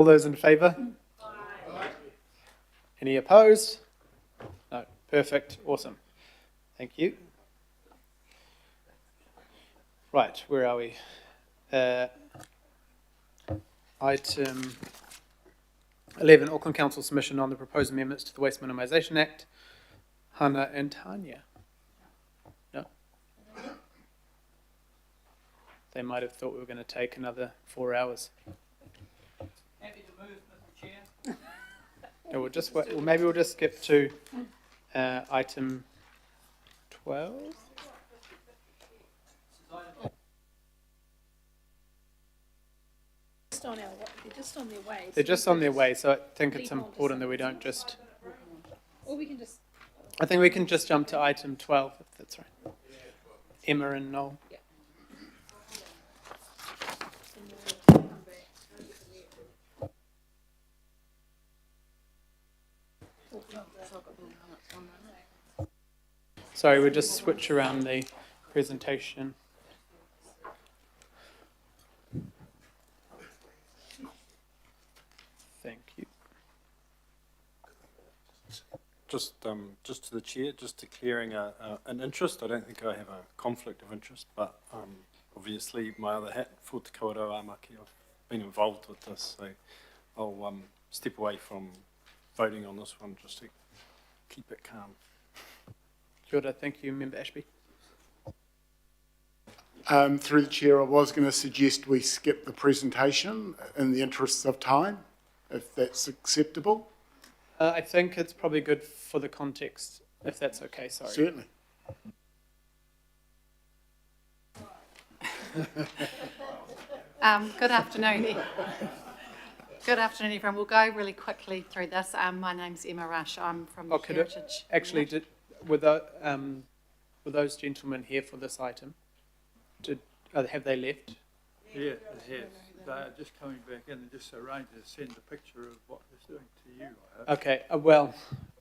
All those in favour? Any opposed? No. Perfect. Awesome. Thank you. Right, where are we? Item 11, Auckland Council submission on the proposed amendments to the Waste Minimisation Act. Hannah and Tanya. No? They might have thought we were going to take another 4 hours. Happy to move, Mr. Chair. No, we'll just wait. Well, maybe we'll just skip to item 12. They're just on their way. They're just on their way, so I think it's important that we don't just... Or we can just... I think we can just jump to item 12, if that's right. Emma and Noel. Yeah. Sorry, we'll just switch around the presentation. Thank you. Just to the chair, just declaring an interest. I don't think I have a conflict of interest, but obviously my other hat, for Te Kawerau Amaki, I've been involved with this, so I'll step away from voting on this one just to keep it calm. Kia ora, thank you, Member Ashby. Through the chair, I was going to suggest we skip the presentation in the interests of time, if that's acceptable. I think it's probably good for the context, if that's okay, sorry. Certainly. Good afternoon. Good afternoon, everyone. We'll go really quickly through this. My name's Emma Rush. I'm from the Heritage. Actually, were those gentlemen here for this item? Have they left? Yeah, it has. They're just coming back in and just arranged to send a picture of what they're doing to you, I hope. Okay, well,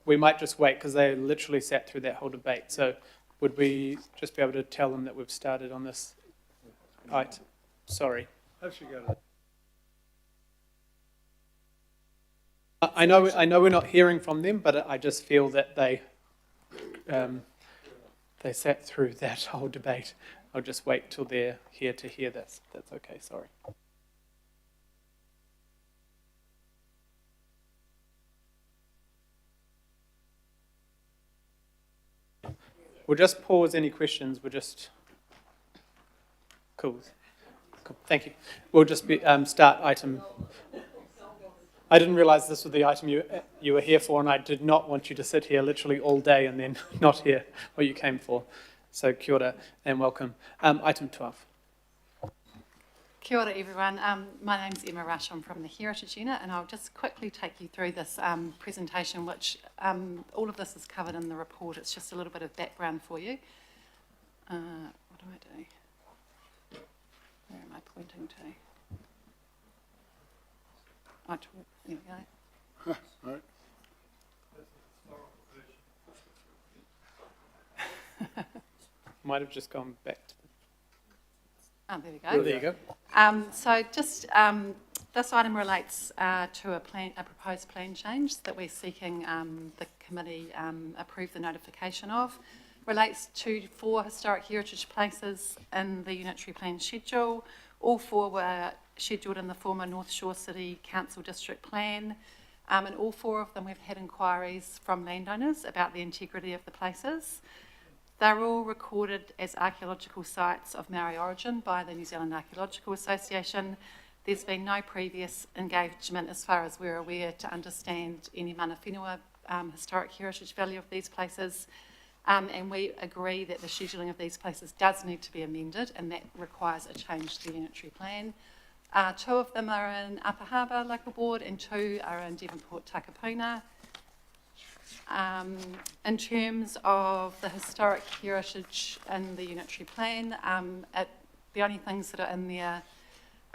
we might just wait because they literally sat through that whole debate. So would we just be able to tell them that we've started on this item? Sorry. Hope you go to I know we're not hearing from them, but I just feel that they sat through that whole debate. I'll just wait till they're here to hear this. That's okay, sorry. We'll just pause any questions. We'll just... Cool. Thank you. We'll just start item... I didn't realise this was the item you were here for, and I did not want you to sit here literally all day and then not hear what you came for. So kia ora and welcome. Item 12. Kia ora, everyone. My name's Emma Rush. I'm from the Heritage Unit, and I'll just quickly take you through this presentation, which all of this is covered in the report. It's just a little bit of background for you. What do I do? Where am I pointing to? Oh, there we go. Right. Might have just gone back to... Oh, there we go. There you go. So just this item relates to a proposed plan change that we're seeking the committee approve the notification of. Relates to 4 historic heritage places in the unitary plan schedule. All 4 were scheduled in the former North Shore City Council District Plan. And all 4 of them we've had inquiries from landowners about the integrity of the places. They're all recorded as archaeological sites of Maori origin by the New Zealand Archaeological Association. There's been no previous engagement, as far as we're aware, to understand any mana whenua historic heritage value of these places. And we agree that the scheduling of these places does need to be amended, and that requires a change to the unitary plan. 2 of them are in Upper Harbour Local Board, and 2 are in Devonport Takapuna. In terms of the historic heritage in the unitary plan, the only things that are in there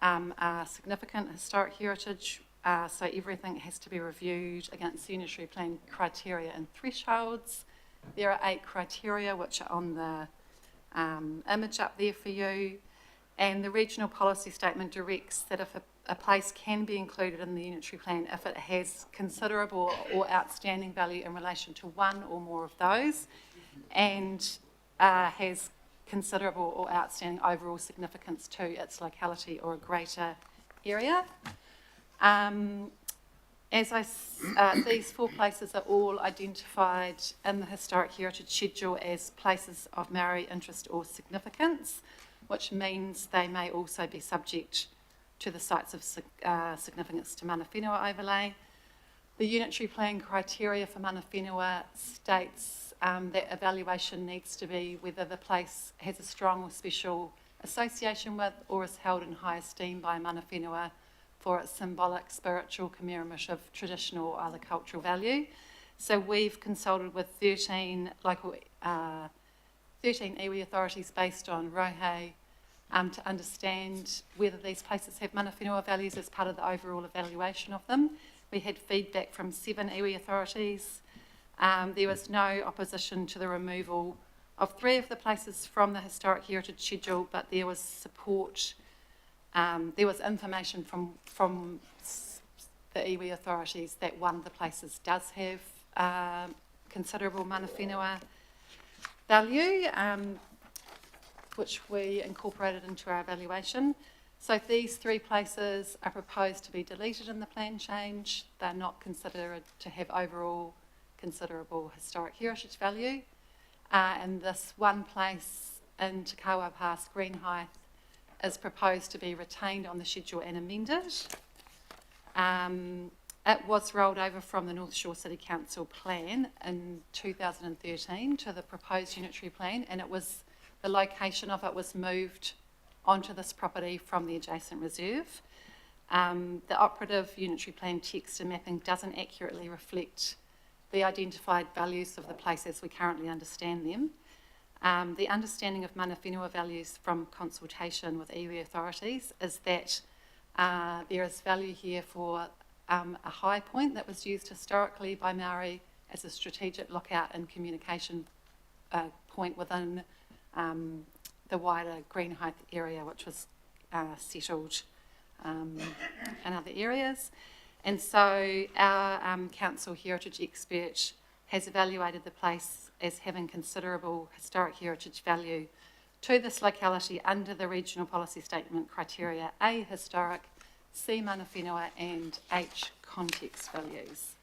are significant historic heritage, so everything has to be reviewed against the unitary plan criteria and thresholds. There are 8 criteria which are on the image up there for you, and the regional policy statement directs that if a a place can be included in the unitary plan if it has considerable or outstanding value in relation to one or more of those, and has considerable or outstanding overall significance to its locality or a greater area. These 4 places are all identified in the Historic Heritage Schedule as places of Maori interest or significance, which means they may also be subject to the sites of significance to mana whenua overlay. The unitary plan criteria for mana whenua states that evaluation needs to be whether the place has a strong or special association with or is held in high esteem by mana whenua for its symbolic, spiritual, commemorative, traditional or other cultural value. So we've consulted with 13 local, 13 iwi authorities based on Rohe to understand whether these places have mana whenua values as part of the overall evaluation of them. We had feedback from 7 iwi authorities. There was no opposition to the removal of 3 of the places from the Historic Heritage Schedule, but there was support. There was information from the iwi authorities that one of the places does have considerable mana whenua value, which we incorporated into our evaluation. So these 3 places are proposed to be deleted in the plan change. They're not considered to have overall considerable historic heritage value. And this one place in Te Kaua Pass, Greenhithe, is proposed to be retained on the schedule and amended. It was rolled over from the North Shore City Council plan in 2013 to the proposed unitary plan, and the location of it was moved onto this property from the adjacent reserve. The operative unitary plan text and mapping doesn't accurately reflect the identified values of the place as we currently understand them. The understanding of mana whenua values from consultation with iwi authorities is that there is value here for a high point that was used historically by Maori as a strategic lookout and communication point within the wider Greenhithe area, which was settled in other areas. And so our council heritage expert has evaluated the place as having considerable historic heritage value to this locality under the regional policy statement criteria A, historic, C, mana whenua, and H, context values.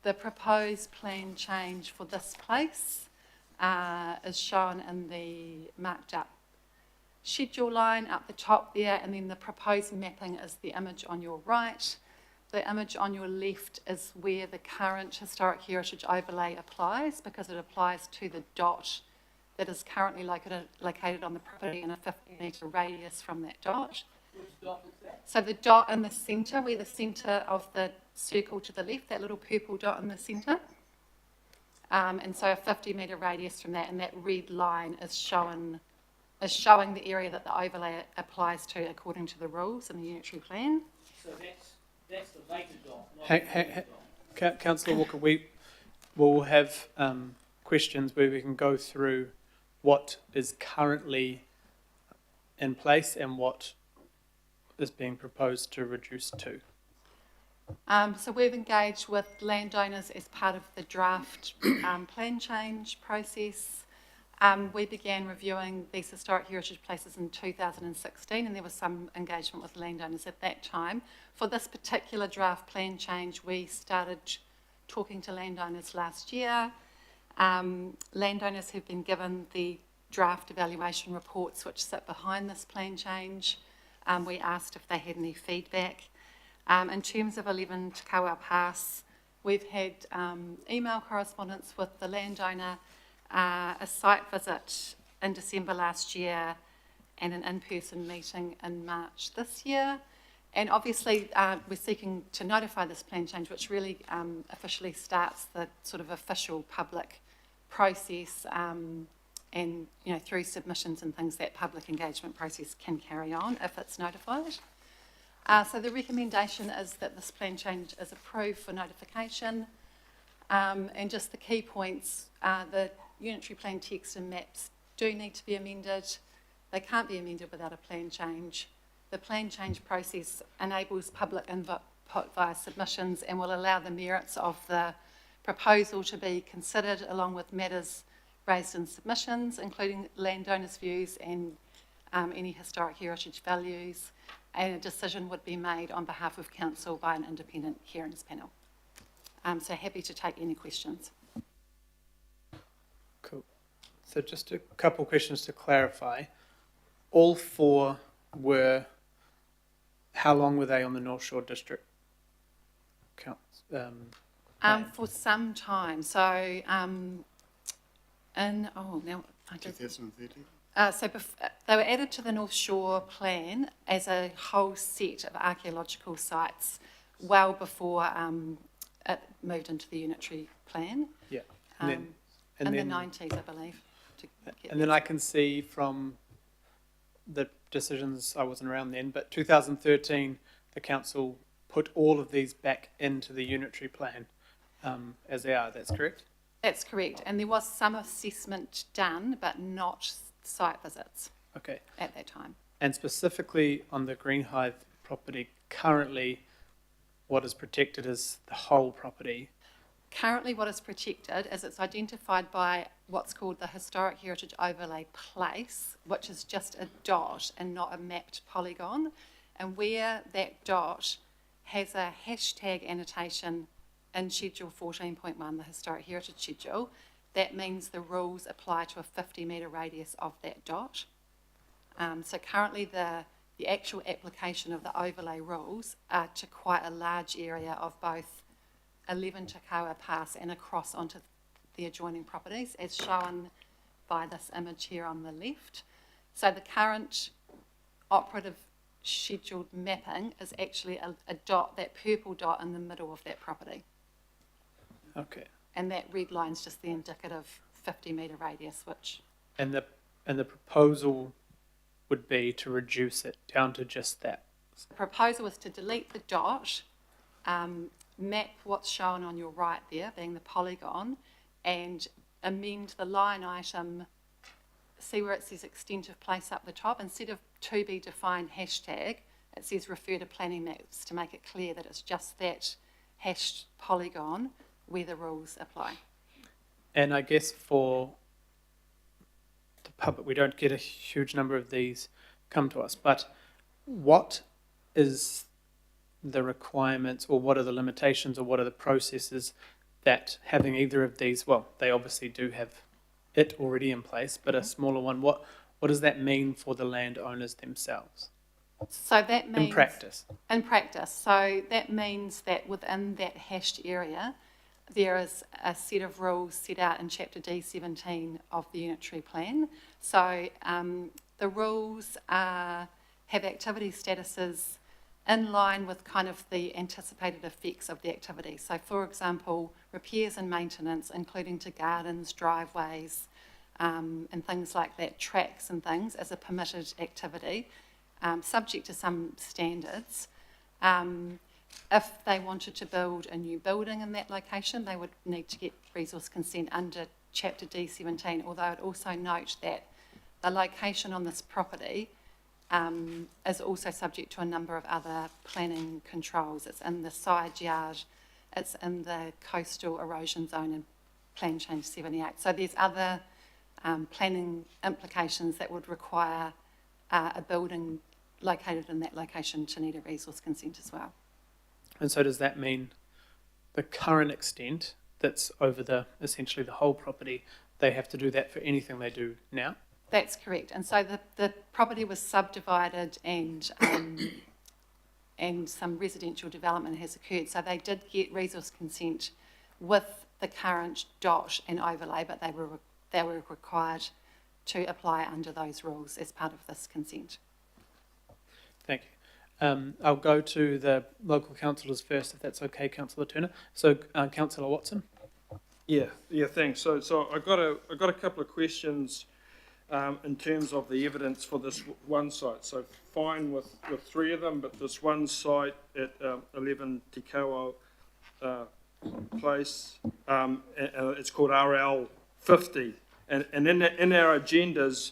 The proposed plan change for this place is shown in the marked up schedule line up the top there, and then the proposed mapping is the image on your right. The image on your left is where the current historic heritage overlay applies, because it applies to the dot that is currently located on the property in a 50-metre radius from that dot. Which dot is that? So the dot in the centre, where the centre of the circle to the left, that little purple dot in the centre. And so a 50-metre radius from that, and that red line is showing the area that the overlay applies to according to the rules in the unitary plan. So that's the vacant dot, not the vacant dot. Councillor Walker, we will have questions where we can go through what is currently in place and what is being proposed to reduce to. So we've engaged with landowners as part of the draft plan change process. We began reviewing these historic heritage places in 2016, and there was some engagement with landowners at that time. For this particular draft plan change, we started talking to landowners last year. Landowners have been given the draft evaluation reports which sit behind this plan change. We asked if they had any feedback. In terms of 11 Te Kaua Pass, we've had email correspondence with the landowner, a site visit in December last year, and an in-person meeting in March this year. And obviously we're seeking to notify this plan change, which really officially starts the sort of official public process, and through submissions and things, that public engagement process can carry on if it's notified. So the recommendation is that this plan change is approved for notification, and just the key points, the unitary plan text and maps do need to be amended. They can't be amended without a plan change. The plan change process enables public input via submissions and will allow the merits of the proposal to be considered along with matters raised in submissions, including landowners' views and any historic heritage values, and a decision would be made on behalf of council by an independent hearings panel. So happy to take any questions. Cool. So just a couple questions to clarify. All four were, how long were they on the North Shore District plan? For some time, so now I did. 2013. They were added to the North Shore plan as a whole set of archaeological sites well before it moved into the unitary plan. Yeah. In the 90s, I believe. And then I can see from the decisions, I wasn't around then, but 2013, the council put all of these back into the unitary plan as they are, that's correct? That's correct. And there was some assessment done, but not site visits Okay. at that time. And specifically on the Green Hive property, currently what is protected is the whole property. Currently, what is protected is it's identified by what's called the Historic Heritage Overlay Place, which is just a dot and not a mapped polygon. And where that dot has a hashtag annotation in Schedule 14.1, the Historic Heritage Schedule, that means the rules apply to a 50-metre radius of that dot. So currently the actual application of the overlay rules are to quite a large area of both 11 Takawa Pass and across onto the adjoining properties, as shown by this image here on the left. So the current operative scheduled mapping is actually a dot, that purple dot in the middle of that property. Okay. And that red line's just the indicative 50-metre radius, which... And the proposal would be to reduce it down to just that. The proposal is to delete the dot, map what's shown on your right there, being the polygon, and amend the line item, see where it says extent of place up the top, instead of to be defined hashtag, it says refer to planning maps to make it clear that it's just that hashed polygon where the rules apply. And I guess for the public, we don't get a huge number of these come to us, but what is the requirements, or what are the limitations, or what are the processes that having either of these, well, they obviously do have it already in place, but a smaller one, what does that mean for the landowners themselves? So that means... In practice. In practice. So that means that within that hashed area, there is a set of rules set out in Chapter D17 of the Unitary Plan. So the rules have activity statuses in line with kind of the anticipated effects of the activity. So, for example, repairs and maintenance, including to gardens, driveways, and things like that, tracks and things, as a permitted activity, subject to some standards. If they wanted to build a new building in that location, they would need to get resource consent under Chapter D17, although I'd also note that the location on this property is also subject to a number of other planning controls. It's in the side yard, it's in the coastal erosion zone in Plan Change 78. So there's other planning implications that would require a building located in that location to need a resource consent as well. And so does that mean the current extent that's over essentially the whole property, they have to do that for anything they do now? That's correct. And so the property was subdivided and some residential development has occurred. So they did get resource consent with the current dot and overlay, but they were required to apply under those rules as part of this consent. Thank you. I'll go to the local councillors first, if that's okay, Councillor Turner. So, Councillor Watson. Yeah, thanks. So I got a couple of questions in terms of the evidence for this one site. So fine with three of them, but this one site at 11 Takawa Place, it's called RL 50, and in our agendas,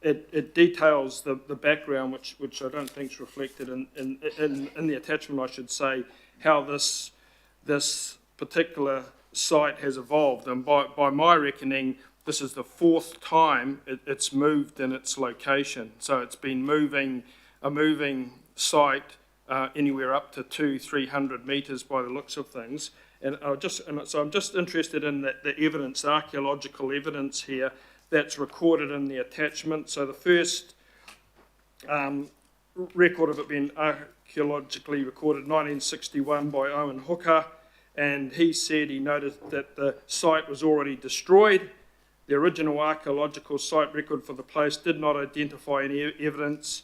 it details the background, which I don't think is reflected in the attachment, I should say, how this particular site has evolved. And by my reckoning, this is the fourth time it's moved in its location. So it's been a moving site anywhere up to 200-300 metres by the looks of things. So I'm just interested in the evidence, the archaeological evidence here that's recorded in the attachment. So the first record of it being archaeologically recorded, 1961, by Owen Hooker, and he said he noticed that the site was already destroyed. The original archaeological site record for the place did not identify any evidence,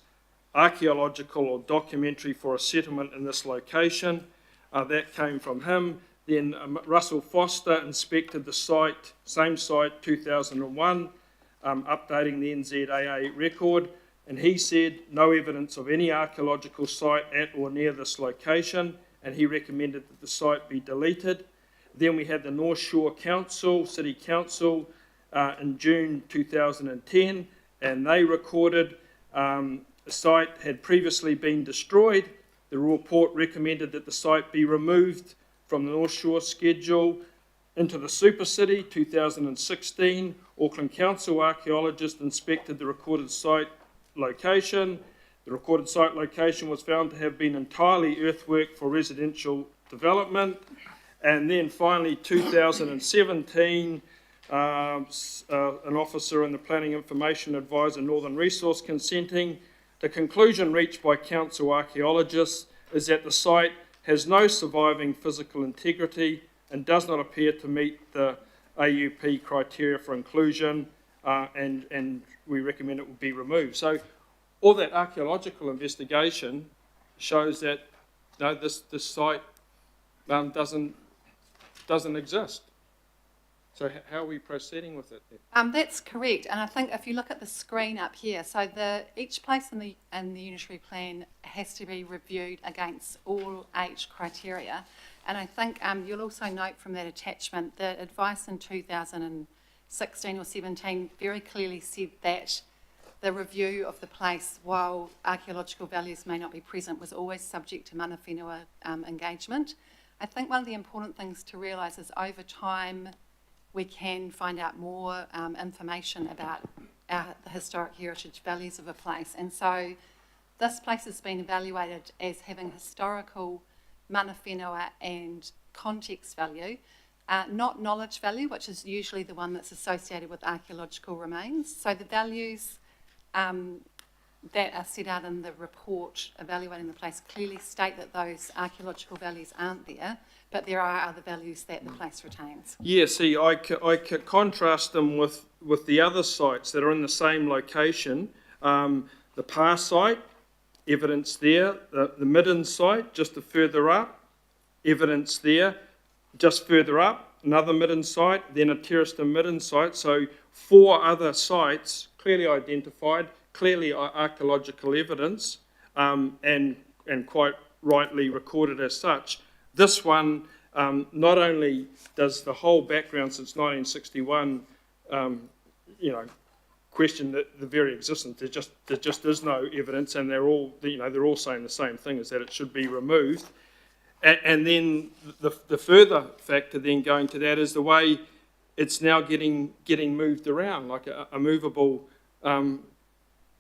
archaeological or documentary, for a settlement in this location. That came from him. Then Russell Foster inspected the site, same site, 2001, updating the NZAA record, and he said no evidence of any archaeological site at or near this location, and he recommended that the site be deleted. Then we had the North Shore Council, City Council, in June 2010, and they recorded the site had previously been destroyed. The report recommended that the site be removed from the North Shore schedule. Into the Super City, 2016, Auckland Council archaeologist inspected the recorded site location. The recorded site location was found to have been entirely earthwork for residential development. And then finally, 2017, an officer in the Planning Information Advisor Northern Resource consenting. The conclusion reached by council archaeologists is that the site has no surviving physical integrity and does not appear to meet the AUP criteria for inclusion, and we recommend it will be removed. So all that archaeological investigation shows that no, this site doesn't exist. So how are we proceeding with it? That's correct, and I think if you look at the screen up here, so each place in the unitary plan has to be reviewed against all 8 criteria, and I think you'll also note from that attachment that advice in 2016 or 17 very clearly said that the review of the place, while archaeological values may not be present, was always subject to mana whenua engagement. I think one of the important things to realise is over time we can find out more information about the historic heritage values of a place. And so this place has been evaluated as having historical mana whenua and context value, not knowledge value, which is usually the one that's associated with archaeological remains. So the values that are set out in the report evaluating the place clearly state that those archaeological values aren't there, but there are other values that the place retains. Yeah, see, I contrast them with the other sites that are in the same location. The Par site, evidence there. The Midden site, just further up, evidence there. Just further up, another Midden site, then a Terraston Midden site. So 4 other sites clearly identified, clearly archaeological evidence, and quite rightly recorded as such. This one, not only does the whole background since 1961, question the very existence. There just is no evidence, and they're all saying the same thing, is that it should be removed. And then the further factor then going to that is the way it's now getting moved around, like a movable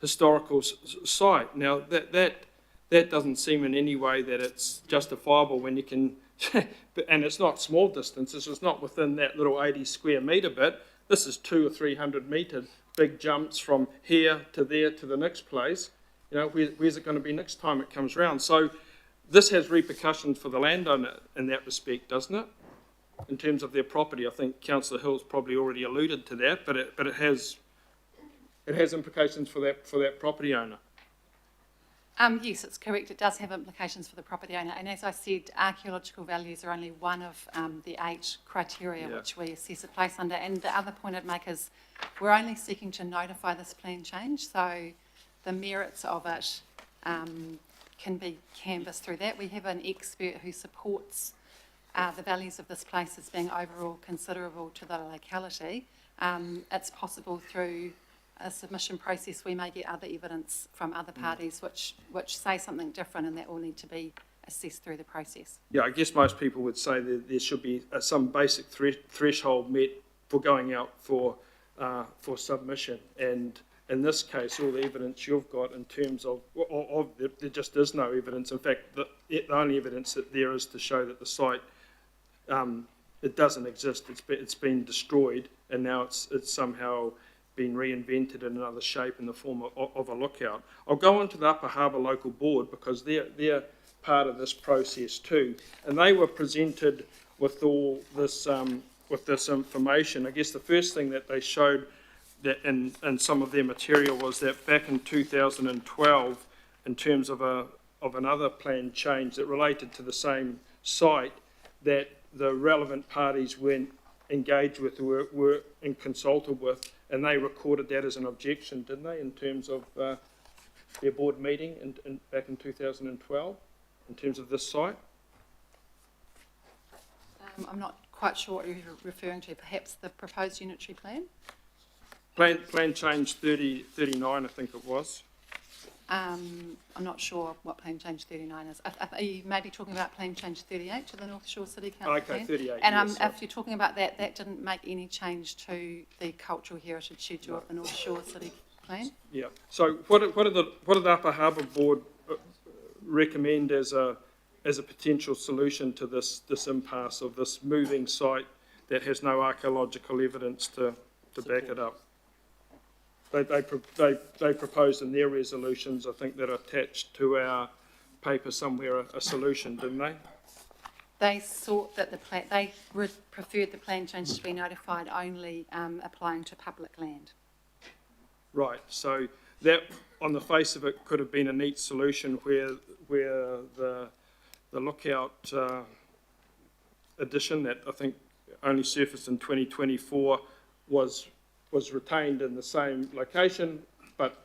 historical site. Now that doesn't seem in any way that it's justifiable when you can, and it's not small distances, it's not within that little 80 square metre bit. This is 200 or 300 metre big jumps from here to there to the next place. Where's it going to be next time it comes round? So this has repercussions for the landowner in that respect, doesn't it? In terms of their property, I think Councillor Hill's probably already alluded to that, but it has implications for that property owner. Yes, it's correct. It does have implications for the property owner. And as I said, archaeological values are only one of the 8 criteria which we assess a place under. And the other point I'd make is we're only seeking to notify this plan change, so the merits of it can be canvassed through that. We have an expert who supports the values of this place as being overall considerable to the locality. It's possible through a submission process, we may get other evidence from other parties which say something different, and that will need to be assessed through the process. Yeah, I guess most people would say that there should be some basic threshold met for going out for submission. And in this case, all the evidence you've got in terms of there just is no evidence. In fact, the only evidence that there is to show that the site it doesn't exist. It's been destroyed, and now it's somehow been reinvented in another shape in the form of a lookout. I'll go on to the Upper Harbour Local Board because they're part of this process too, and they were presented with all this information. I guess the first thing that they showed that in some of their material was that back in 2012, in terms of another plan change that related to the same site, that the relevant parties went engaged with, were and consulted with, and they recorded that as an objection, didn't they, in terms of their board meeting back in 2012, in terms of this site? I'm not quite sure what you're referring to. Perhaps the proposed unitary plan? Plan change 39, I think it was. I'm not sure what plan change 39 is. Are you maybe talking about plan change 38 to the North Shore City Council Okay, plan? 38, And yes, if you're talking about that, that didn't make any change to the cultural heritage schedule of the North Shore City plan? Yeah. So what did the Upper Harbour Board recommend as a potential solution to this impasse of this moving site that has no archaeological evidence to back it up? They proposed in their resolutions, I think, that are attached to our paper somewhere, a solution, didn't they? They thought that they preferred the plan change to be notified only applying to public land. Right. So that, on the face of it, could have been a neat solution where the lookout addition that I think only surfaced in 2024 was retained in the same location, but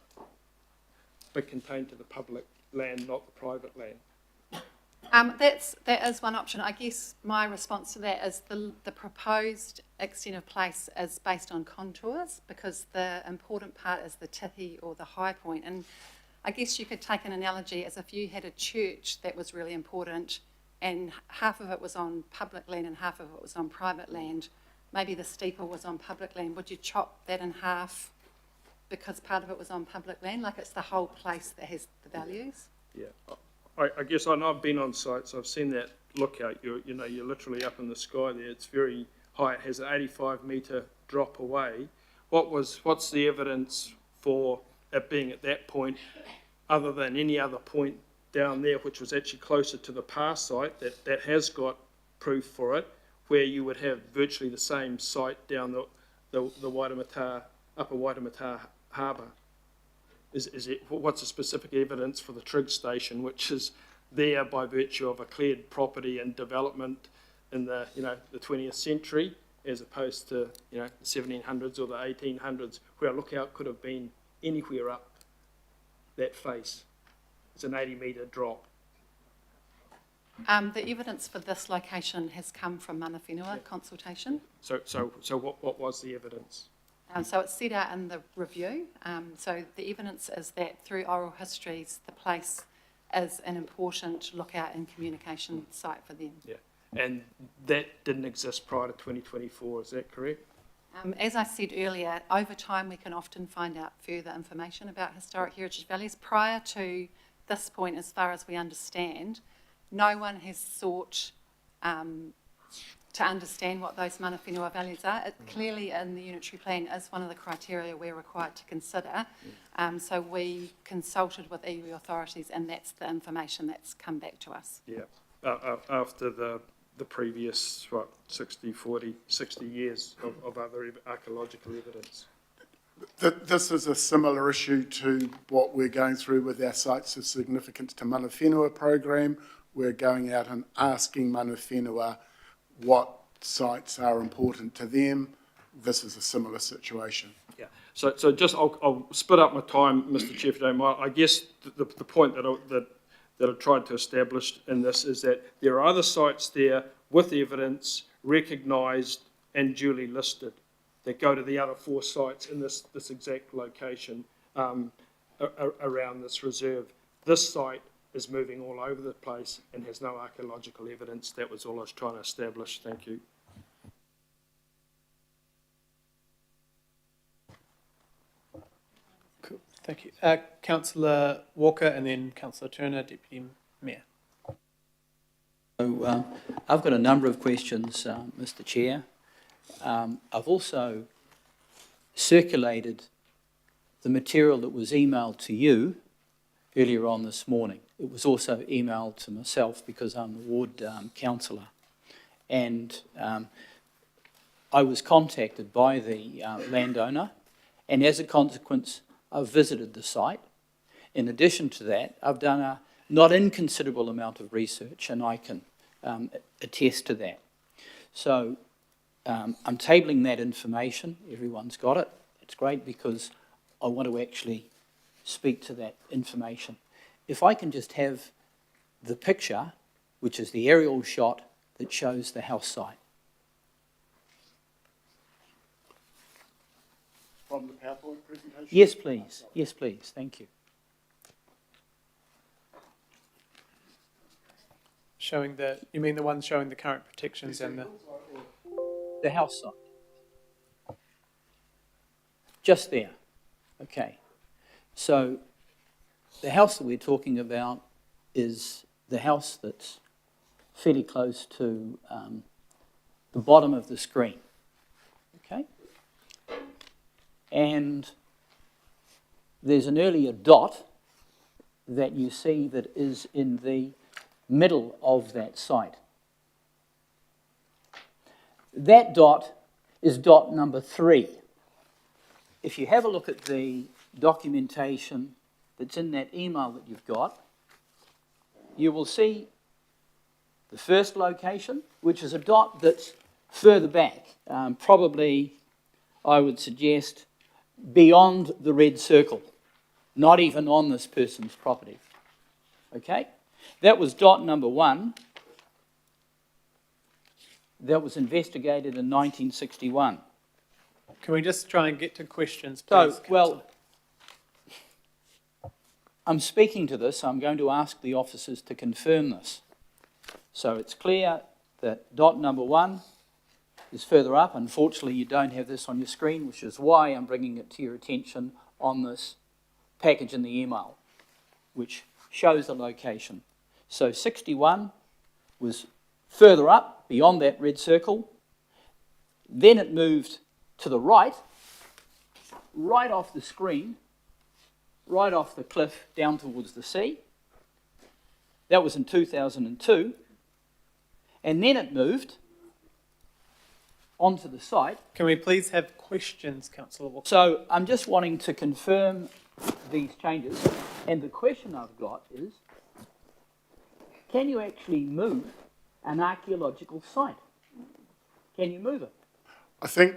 contained to the public land, not the private land. That is one option. I guess my response to that is the proposed extent of place is based on contours, because the important part is the tihi or the high point. And I guess you could take an analogy as if you had a church that was really important and half of it was on public land and half of it was on private land. Maybe the steeple was on public land. Would you chop that in half because part of it was on public land? Like, it's the whole place that has the values? Yeah. I guess I know I've been on sites. I've seen that lookout. You're literally up in the sky there. It's very high. It has an 85-metre drop away. What's the evidence for it being at that point, other than any other point down there, which was actually closer to the past site that has got proof for it, where you would have virtually the same site down the Waitemata, Upper Waitemata Harbour? What's the specific evidence for the Trigg station, which is there by virtue of a cleared property and development in the 20th century, as opposed to the 1700s or the 1800s, where a lookout could have been anywhere up that face? It's an 80-metre drop. The evidence for this location has come from mana whenua consultation. So what was the evidence? So it's set out in the review. So the evidence is that through oral histories, the place is an important lookout and communication site for them. Yeah, and that didn't exist prior to 2024, is that correct? As I said earlier, over time we can often find out further information about historic heritage values. Prior to this point, as far as we understand, no one has sought to understand what those mana whenua values are. It clearly in the unitary plan is one of the criteria we're required to consider. So we consulted with iwi authorities, and that's the information that's come back to us. Yeah, after the previous, 60 years of other archaeological evidence. This is a similar issue to what we're going through with our Sites of Significance to Mana Whenua program. We're going out and asking mana whenua what sites are important to them. This is a similar situation. Yeah. So just I'll split up my time, Mr. Chair, if you don't mind. I guess the point that I tried to establish in this is that there are other sites there with evidence recognised and duly listed. that go to the other 4 sites in this exact location around this reserve. This site is moving all over the place and has no archaeological evidence. That was all I was trying to establish. Thank you. Cool, thank you. Councillor Walker and then Councillor Turner, Deputy Mayor. So, I've got a number of questions, Mr. Chair. I've also circulated the material that was emailed to you earlier on this morning. It was also emailed to myself because I'm the ward councillor. And I was contacted by the landowner, and as a consequence, I've visited the site. In addition to that, I've done a not inconsiderable amount of research, and I can attest to that. So I'm tabling that information. Everyone's got it. It's great because I want to actually speak to that information. If I can just have the picture, which is the aerial shot that shows the house site. From the PowerPoint presentation? Yes, please. Yes, please. Thank you. Showing the, you mean the one showing the current protections and The house site. Just there. Okay. So the house that we're talking about is the house that's fairly close to the bottom of the screen. Okay? And there's an earlier dot that you see that is in the middle of that site. That dot is dot number 3. If you have a look at the documentation that's in that email that you've got, you will see the first location, which is a dot that's further back, probably, I would suggest, beyond the red circle, not even on this person's property. Okay? That was dot number 1. That was investigated in 1961. can we just try and get to questions, please? So, well, I'm speaking to this. I'm going to ask the officers to confirm this. So it's clear that dot number 1 is further up. Unfortunately, you don't have this on your screen, which is why I'm bringing it to your attention on this package in the email, which shows the location. So 61 was further up, beyond that red circle. Then it moved to the right, right off the screen, right off the cliff down towards the sea. That was in 2002. And then it moved onto the site. Can we please have questions, Councillor Walker? So I'm just wanting to confirm these changes. And the question I've got is, can you actually move an archaeological site? Can you move it? I think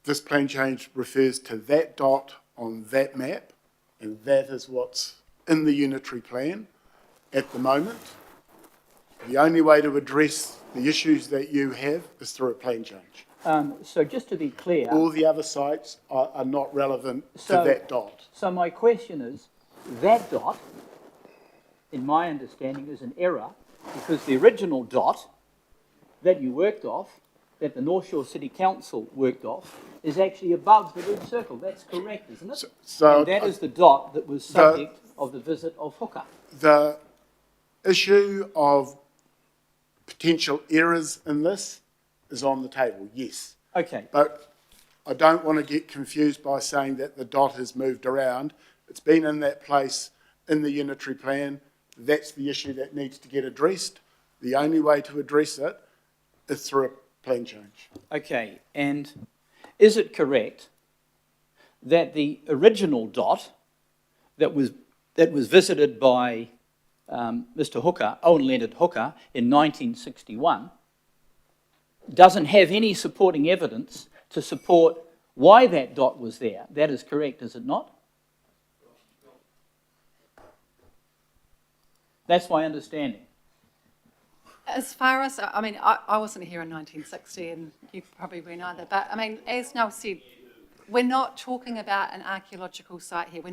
this plan change refers to that dot on that map, and that is what's in the unitary plan at the moment. The only way to address the issues that you have is through a plan change. So just to be clear, All the other sites are not relevant to So- that dot. so my question is, that dot, in my understanding, is an error because the original dot that you worked off, that the North Shore City Council worked off, is actually above the red circle. That's correct, isn't it? So And that is the dot that was subject of the visit of Hooker. the issue of potential errors in this is on the table, yes. Okay, But I don't want to get confused by saying that the dot has moved around. It's been in that place in the unitary plan. That's the issue that needs to get addressed. The only way to address it is through a plan change. okay. And is it correct that the original dot that was visited by Mr. Hooker, Owen Leonard Hooker, in 1961, doesn't have any supporting evidence to support why that dot was there? That is correct, is it not? That's my understanding. As far as, I mean, I wasn't here in 1960 and you probably weren't either, but I mean, as Noel said, we're not talking about an archaeological site here. We're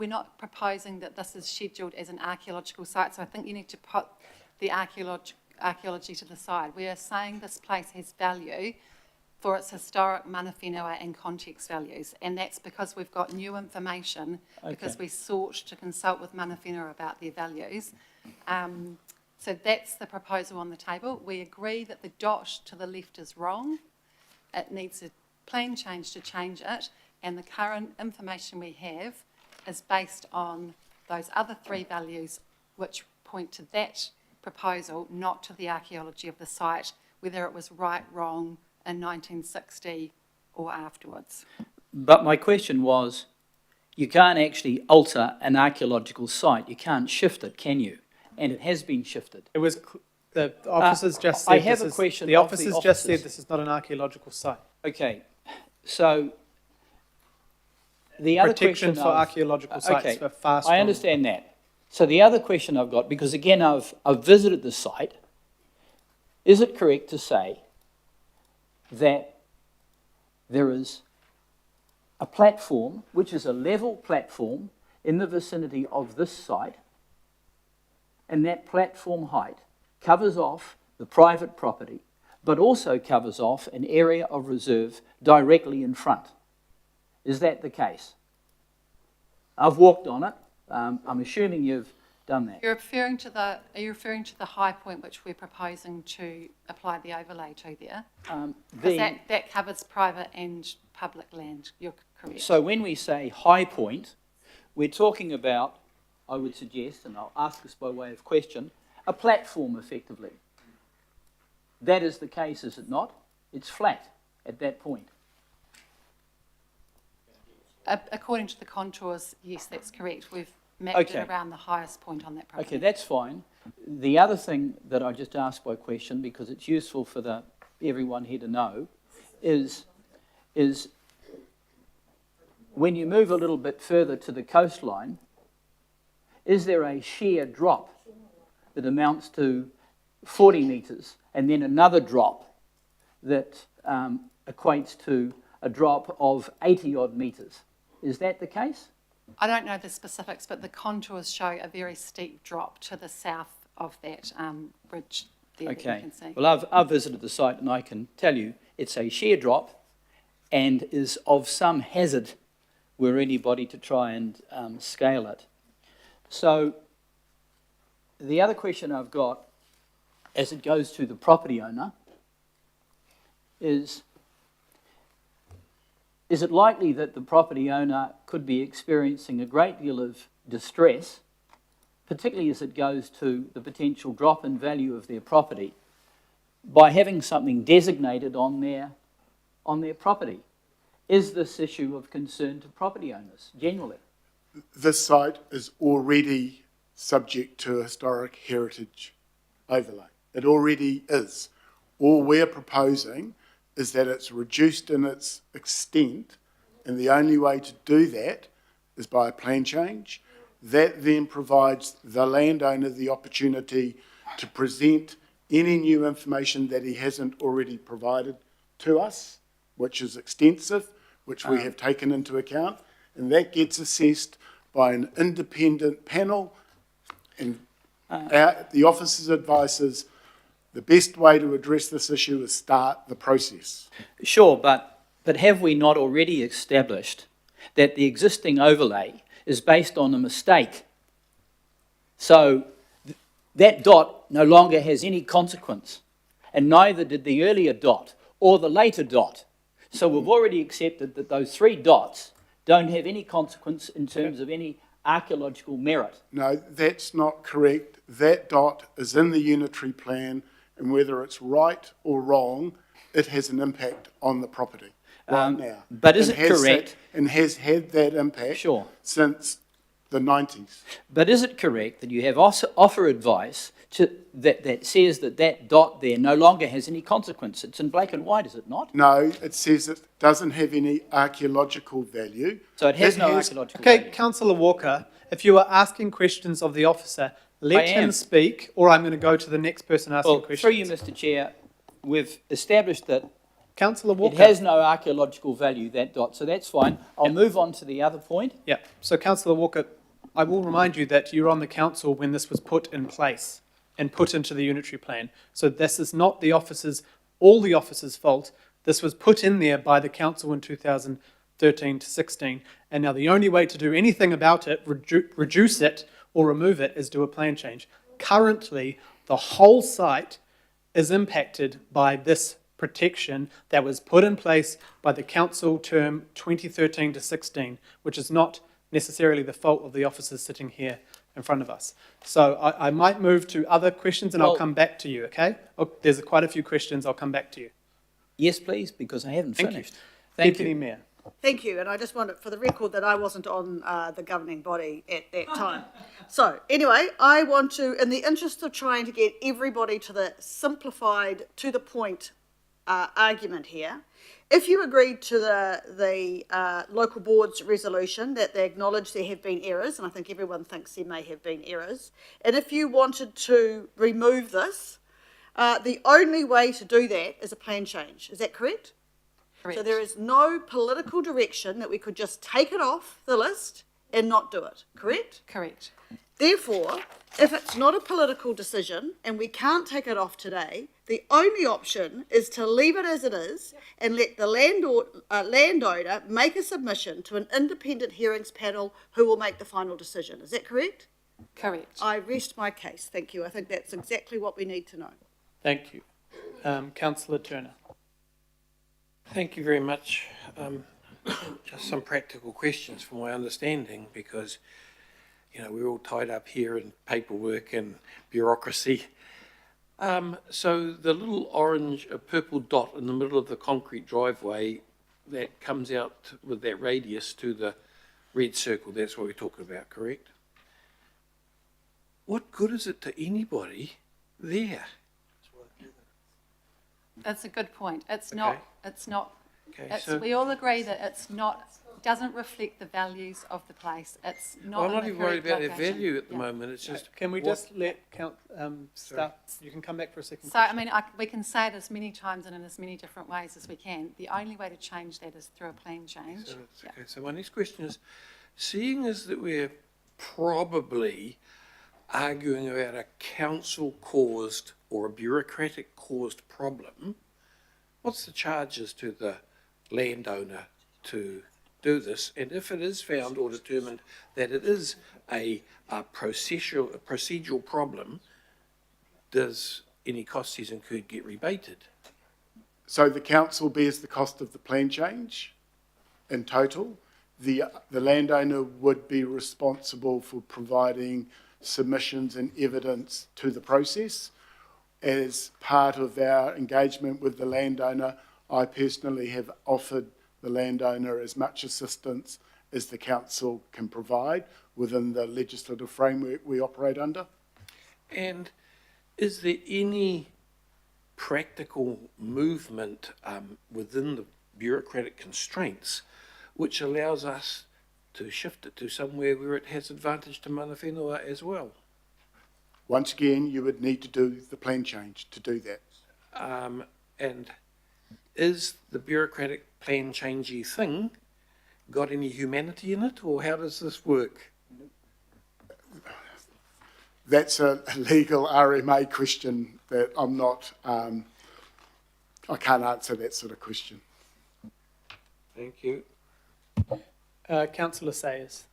not proposing that this is scheduled as an archaeological site, so I think you need to put the archaeology to the side. We are saying this place has value for its historic mana whenua and context values, and that's because we've got new information, because we sought to consult with mana whenua about their values. So that's the proposal on the table. We agree that the dot to the left is wrong. It needs a plan change to change it, and the current information we have is based on those other three values which point to that proposal, not to the archaeology of the site, whether it was right, wrong in 1960 or afterwards. But my question was, you can't actually alter an archaeological site. You can't shift it, can you? And it has been shifted. It was, the officers just said I have this a question the of officers the just said officers. this is not an archaeological site. Okay, so the other Protection question for I've- archaeological sites okay, for far I stronger. understand that. So the other question I've got, because again I've visited the site, is it correct to say that there is a platform, which is a level platform in the vicinity of this site, and that platform height covers off the private property, but also covers off an area of reserve directly in front? Is that the case? I've walked on it. I'm assuming you've done that. Are you referring to the high point which we're proposing to apply the overlay to there? Because that covers private and public land, you're correct. So when we say high point, we're talking about, I would suggest, and I'll ask this by way of question, a platform effectively. That is the case, is it not? It's flat at that point. According to the contours, yes, that's correct. We've mapped Okay. it around the highest point on that property. Okay, that's fine. The other thing that I just asked by question, because it's useful for everyone here to know, is when you move a little bit further to the coastline, is there a sheer drop that amounts to 40 metres and then another drop that equates to a drop of 80 odd metres? Is that the case? I don't know the specifics, but the contours show a very steep drop to the south of that ridge there that you Okay. can see. Well, I've visited the site and I can tell you it's a sheer drop and is of some hazard were anybody to try and scale it. So the other question I've got, as it goes to the property owner, is it likely that the property owner could be experiencing a great deal of distress, particularly as it goes to the potential drop in value of their property, by having something designated on their property? Is this issue of concern to property owners generally? This site is already subject to a historic heritage overlay. It already is. All we're proposing is that it's reduced in its extent, and the only way to do that is by a plan change. That then provides the landowner the opportunity to present any new information that he hasn't already provided to us, which is extensive, which we have taken into account, and that gets assessed by an independent panel, and the officer's advice is the best way to address this issue is start the process. Sure, but have we not already established that the existing overlay is based on a mistake? So that dot no longer has any consequence, and neither did the earlier dot or the later dot. So we've already accepted that those three dots don't have any consequence in terms of any archaeological merit. No, that's not correct. That dot is in the unitary plan, and whether it's right or wrong, it has an impact on the property right now. But is And it correct? And has had that impact Sure. since the 90s. But is it correct that you have offer advice that says that dot there no longer has any consequence? It's in black and white, is it not? No, it says it doesn't have any archaeological value. So it has no archaeological Okay, value. Councillor Walker, if you are asking questions of the officer, let I am. him speak, or I'm going to go to the next person asking Well, questions. through you, Mr Chair, we've established that Councillor Walker. it has no archaeological value, that dot, so that's fine. I'll move on to the other point. Yeah, so Councillor Walker, I will remind you that you were on the council when this was put in place and put into the unitary plan. So this is not all the officers' fault. This was put in there by the council in 2013 to 16. And now the only way to do anything about it, reduce it or remove it, is do a plan change. Currently, the whole site is impacted by this protection that was put in place by the council term 2013 to 16, which is not necessarily the fault of the officers sitting here in front of us. So I might move to other questions and I'll come back to you, okay? Oh, there's quite a few questions, I'll come back to you. Yes, please, because I haven't Thank you. finished. Thank Deputy you. Mayor. Thank you, and I just wanted, for the record, that I wasn't on the governing body at that time. So, anyway, I want to, in the interest of trying to get everybody to the simplified, to the point argument here, if you agreed to the local board's resolution that they acknowledge there have been errors, and I think everyone thinks there may have been errors, and if you wanted to remove this, the only way to do that is a plan change. Is that correct? Correct. So there is no political direction that we could just take it off the list and not do it, correct? Correct. Therefore, if it's not a political decision and we can't take it off today, the only option is to leave it as it is and let the landowner make a submission to an independent hearings panel who will make the final decision. Is that correct? Correct. I rest my case. Thank you. I think that's exactly what we need to know. Thank you. Councillor Turner. Thank you very much. Just some practical questions from my understanding, because, you know, we're all tied up here in paperwork and bureaucracy. So the little purple dot in the middle of the concrete driveway that comes out with that radius to the red circle, that's what we're talking about, correct? What good is it to anybody there? That's a good point. It's Okay. not, Okay, so we all agree that it's not, doesn't reflect the values of the place. It's not. well, I'm in not the even worried correct about their location. value at the Yeah. moment. It's just Can we what- just let staff, you can come back for a second. So, I mean, we can say it as many times and in as many different ways as we can. The only way to change that is through a plan change. So it's Yeah. okay. So my next question is, seeing as that we're probably arguing about a council-caused or a bureaucratic-caused problem, what's the charges to the landowner to do this? And if it is found or determined that it is a procedural problem, does any costs he's incurred get rebated? So the council bears the cost of the plan change in total. The landowner would be responsible for providing submissions and evidence to the process. As part of our engagement with the landowner, I personally have offered the landowner as much assistance as the council can provide within the legislative framework we operate under. And is there any practical movement within the bureaucratic constraints which allows us to shift it to somewhere where it has advantage to mana whenua as well? Once again, you would need to do the plan change to do that. And is the bureaucratic plan changey thing got any humanity in it, or how does this work? That's a legal RMA question that I'm not, I can't answer that sort of question. Thank you. Councillor Sayers.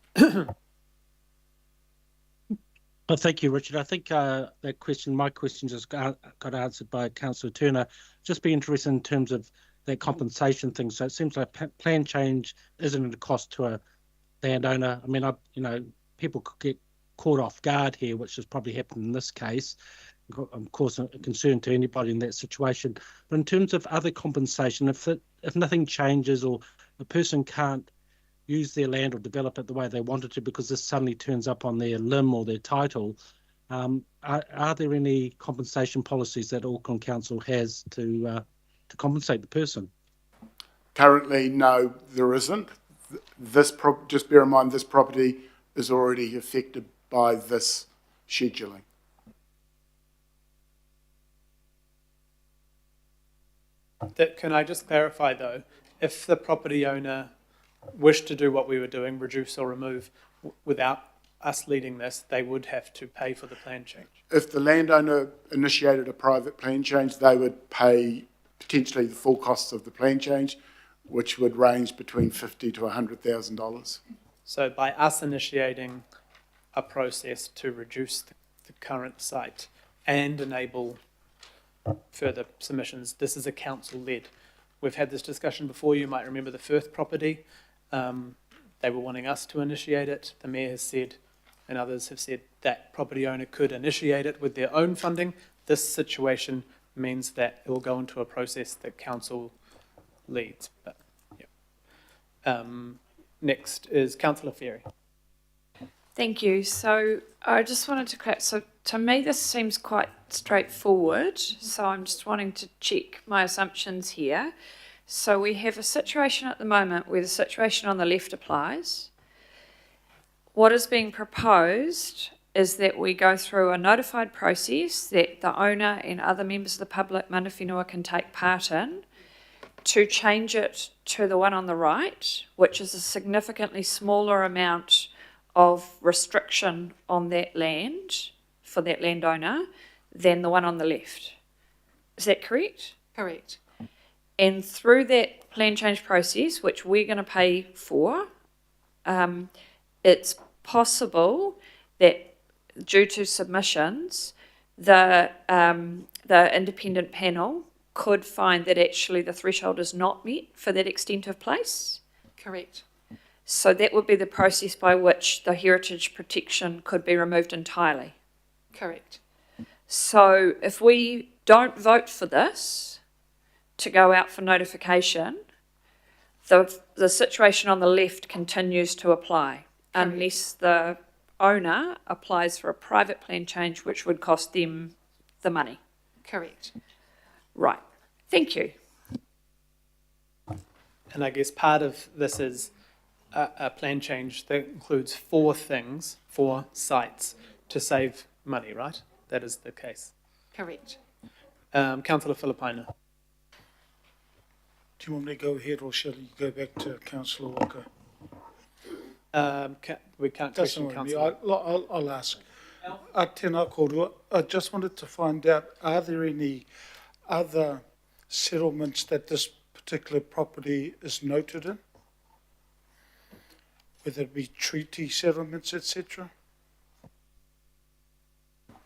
Well, thank you, Richard. I think that question, my question just got answered by Councillor Turner. Just be interested in terms of that compensation thing. So it seems like plan change isn't a cost to a landowner. I mean, people could get caught off guard here, which has probably happened in this case. Of course, a concern to anybody in that situation. But in terms of other compensation, if nothing changes or a person can't use their land or develop it the way they wanted to because this suddenly turns up on their limb or their title, are there any compensation policies that Auckland Council has to compensate the person? Currently, no, there isn't. Just bear in mind, this property is already affected by this scheduling. Can I just clarify though, if the property owner wished to do what we were doing, reduce or remove, without us leading this, they would have to pay for the plan change? If the landowner initiated a private plan change, they would pay potentially the full costs of the plan change, which would range between $50,000 to $100,000. So by us initiating a process to reduce the current site and enable further submissions, this is a council-led. We've had this discussion before. You might remember the Firth property. They were wanting us to initiate it. The mayor has said, and others have said, that property owner could initiate it with their own funding. This situation means that it will go into a process that council leads. But, yeah. Next is Councillor Ferry. Thank you. So I just wanted to clarify. So to me, this seems quite straightforward. So I'm just wanting to check my assumptions here. So we have a situation at the moment where the situation on the left applies. What is being proposed is that we go through a notified process that the owner and other members of the public, mana whenua, can take part in to change it to the one on the right, which is a significantly smaller amount of restriction on that land for that landowner than the one on the left. Is that correct? Correct. And through that plan change process, which we're going to pay for, it's possible that due to submissions, the independent panel could find that actually the threshold is not met for that extent of place. Correct. So that would be the process by which the heritage protection could be removed entirely. Correct. So if we don't vote for this to go out for notification, the situation on the left continues to apply. Correct. Unless the owner applies for a private plan change, which would cost them the money. Correct. Right. Thank you. And I guess part of this is a plan change that includes 4 things, 4 sites to save money, right? That is the case. Correct. Councillor Filipaina. Do you want me to go ahead or shall you go back to Councillor Walker? We can't Doesn't question worry me. councillor. I'll ask. Tēnā kōrua. I just wanted to find out, are there any other settlements that this particular property is noted in? Whether it be treaty settlements, etc.?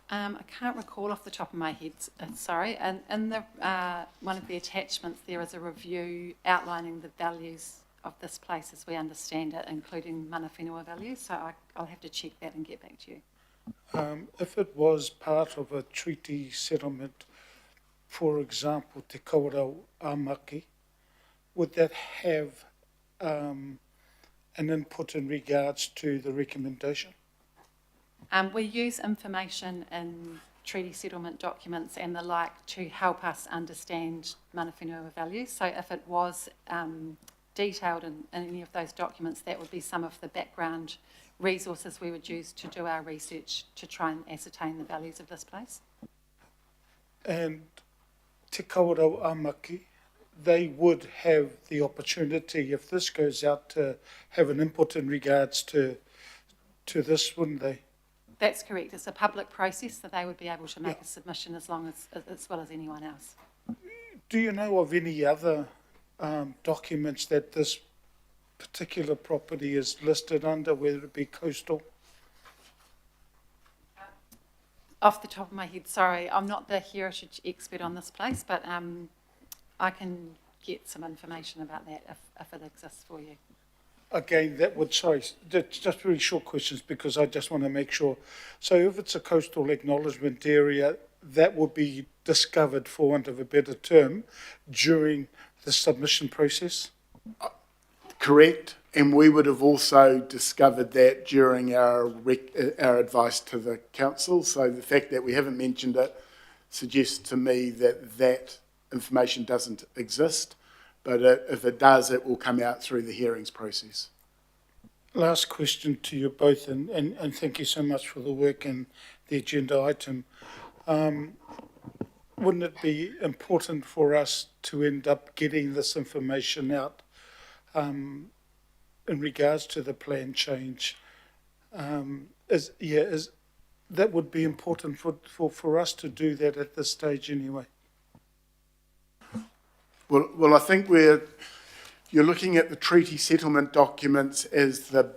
I can't recall off the top of my head, sorry. And in the one of the attachments, there is a review outlining the values of this place as we understand it, including mana whenua values. So I'll have to check that and get back to you. If it was part of a treaty settlement, for example, Te Kawerau Amaki, would that have an input in regards to the recommendation? We use information in treaty settlement documents and the like to help us understand mana whenua values. So if it was detailed in any of those documents, that would be some of the background resources we would use to do our research to try and ascertain the values of this place. And Te Kawerau Amaki, they would have the opportunity, if this goes out, to have an input in regards to this, wouldn't they? That's correct. It's a public process, so they would be able to make a submission as well as anyone else. Do you know of any other documents that this particular property is listed under, whether it be coastal? Off the top of my head, sorry, I'm not the heritage expert on this place, but I can get some information about that if it exists for you. Again, that would, sorry, just very short questions because I just want to make sure. So if it's a coastal acknowledgement area, that would be discovered, for want of a better term, during the submission process? Correct, and we would have also discovered that during our advice to the council. So the fact that we haven't mentioned it suggests to me that that information doesn't exist. But if it does, it will come out through the hearings process. last question to you both, and thank you so much for the work and the agenda item. Wouldn't it be important for us to end up getting this information out in regards to the plan change? That would be important for us to do that at this stage anyway. Well, I think you're looking at the treaty settlement documents as the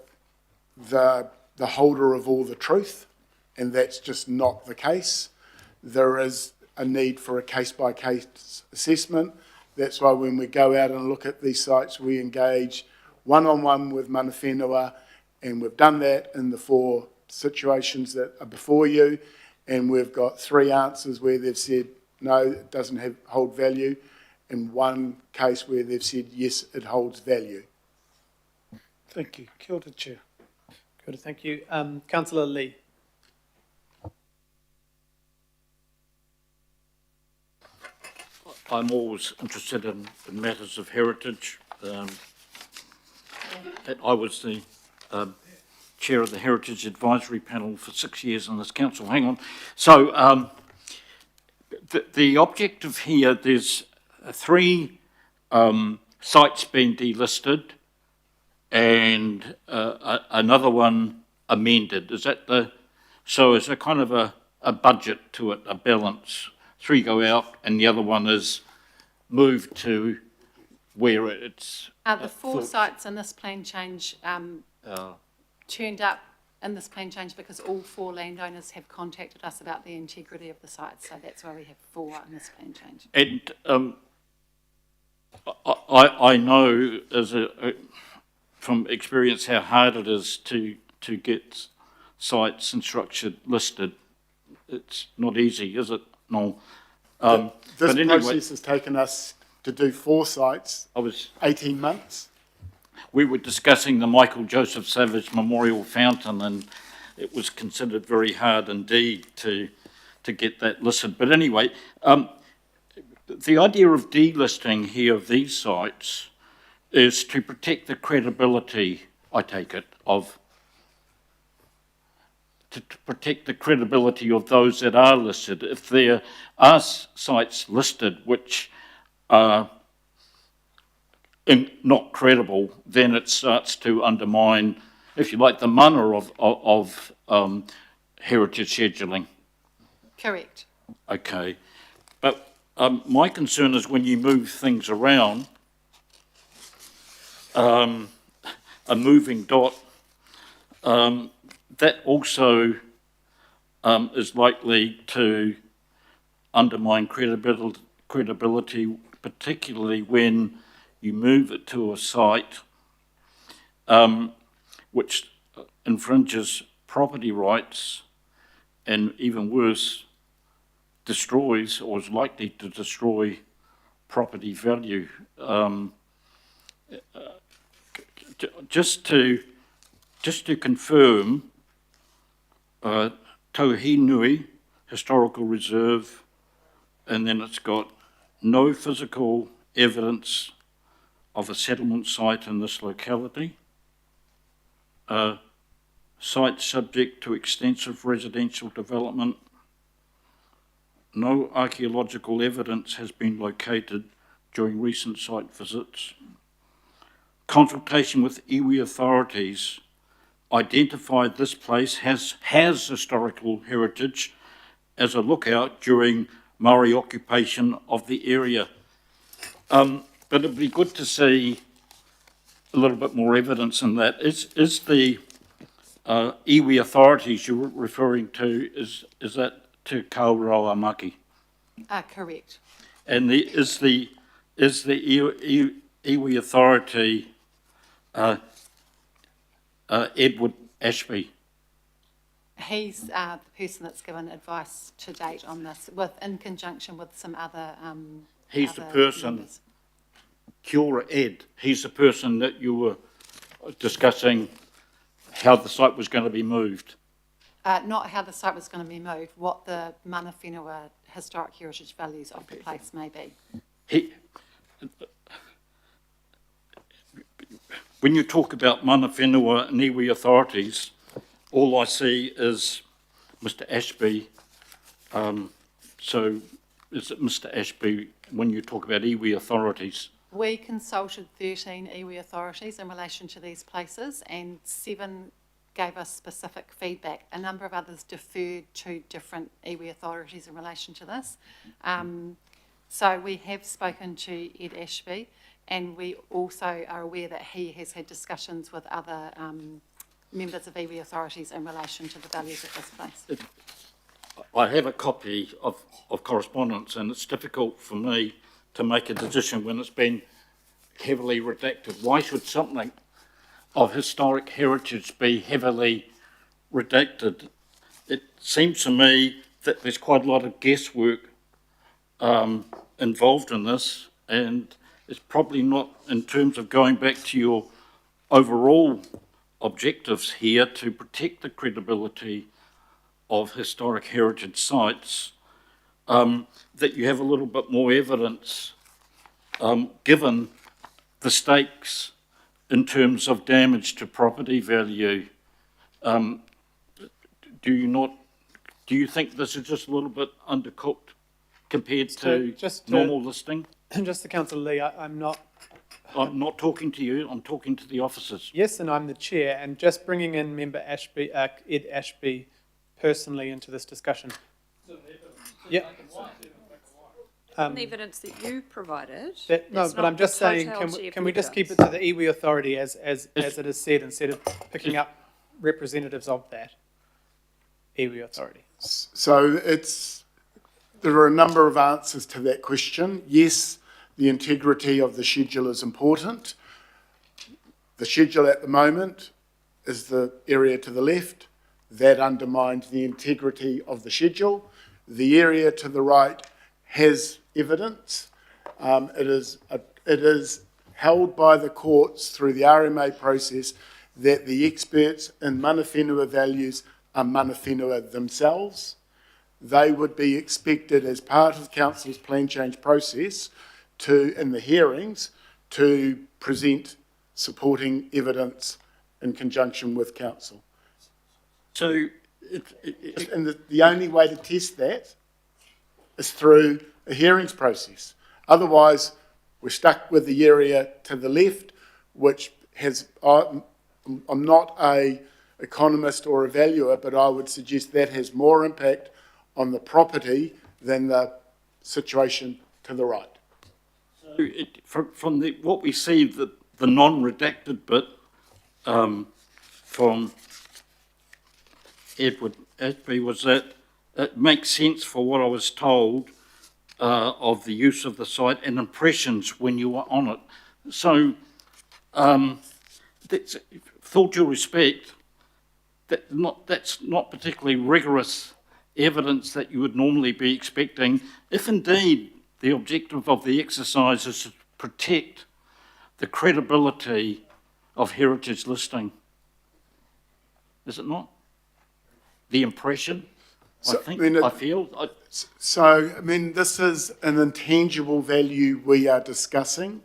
holder of all the truth, and that's just not the case. There is a need for a case-by-case assessment. That's why when we go out and look at these sites, we engage one-on-one with mana whenua, and we've done that in the 4 situations that are before you, and we've got 3 answers where they've said, no, it doesn't hold value, and 1 case where they've said, yes, it holds value. Thank you. Kia ora, Chair. Kia ora, thank you. Councillor Lee. I'm always interested in matters of heritage. I was the chair of the Heritage Advisory Panel for 6 years in this council. Hang on. So the objective here, there's 3 sites being delisted and another one amended. Is that so is there kind of a budget to it, a balance? 3 go out and the other one is moved to where it's... The 4 sites in this plan change turned up in this plan change because all 4 landowners have contacted us about the integrity of the site. So that's why we have 4 in this plan change. And I know from experience how hard it is to get sites and structure listed. It's not easy, is it? No. This process has taken us to do 4 sites, 18 months. We were discussing the Michael Joseph Savage Memorial Fountain, and it was considered very hard indeed to get that listed. But anyway, the idea of delisting here of these sites is to protect the credibility, I take it, to protect the credibility of those that are listed. If there are sites listed which are not credible, then it starts to undermine, if you like, the mana of heritage scheduling. Correct. Okay. But my concern is when you move things around, a moving dot, that also is likely to undermine credibility, particularly when you move it to a site which infringes property rights and, even worse, destroys or is likely to destroy property value. Just to confirm, Tauhinui Historical Reserve, and then it's got no physical evidence of a settlement site in this locality. Site subject to extensive residential development. No archaeological evidence has been located during recent site visits. Consultation with iwi authorities identified this place has historical heritage as a lookout during Maori occupation of the area. But it'd be good to see a little bit more evidence in that. Is the iwi authorities you're referring to, is that to Kauroa Maki? Correct. And is the iwi authority Edward Ashby? He's the person that's given advice to date on this, in conjunction with some other. He's other the person. members. Kia ora, Ed. He's the person that you were discussing how the site was going to be moved. Not how the site was going to be moved, what the mana whenua historic heritage values of the place may be. when you talk about mana whenua and iwi authorities, all I see is Mr Ashby. So is it Mr Ashby when you talk about iwi authorities? We consulted 13 iwi authorities in relation to these places, and 7 gave us specific feedback. A number of others deferred to different iwi authorities in relation to this. So we have spoken to Ed Ashby, and we also are aware that he has had discussions with other members of iwi authorities in relation to the values at this place. I have a copy of correspondence, and it's difficult for me to make a decision when it's been heavily redacted. Why should something of historic heritage be heavily redacted? It seems to me that there's quite a lot of guesswork involved in this, and it's probably not, in terms of going back to your overall objectives here, to protect the credibility of historic heritage sites, that you have a little bit more evidence, given the stakes in terms of damage to property value. Do you think this is just a little bit undercooked compared to normal listing? Just to Councillor Lee, I'm not talking to you, I'm talking to the officers. Yes, and I'm the chair, and just bringing in member Ashby, Ed Ashby personally into this discussion. Yeah. The evidence that you provided. No, but I'm just saying, can we just keep it to the iwi authority as it is said, instead of picking up representatives of that iwi authority? So there are a number of answers to that question. Yes, the integrity of the schedule is important. The schedule at the moment is the area to the left. That undermines the integrity of the schedule. The area to the right has evidence. It is held by the courts through the RMA process that the experts in mana whenua values are mana whenua themselves. They would be expected as part of Council's plan change process in the hearings, to present supporting evidence in conjunction with Council. So, and the only way to test that is through a hearings process. Otherwise, we're stuck with the area to the left, which has, I'm not an economist or a valuer, but I would suggest that has more impact on the property than the situation to the right. So from what we see, the non-redacted bit from Edward Ashby was that it makes sense for what I was told of the use of the site and impressions when you were on it. So, with all due respect, that's not particularly rigorous evidence that you would normally be expecting, if indeed the objective of the exercise is to protect the credibility of heritage listing. Is it not? The impression, So, I feel. This is an intangible value we are discussing.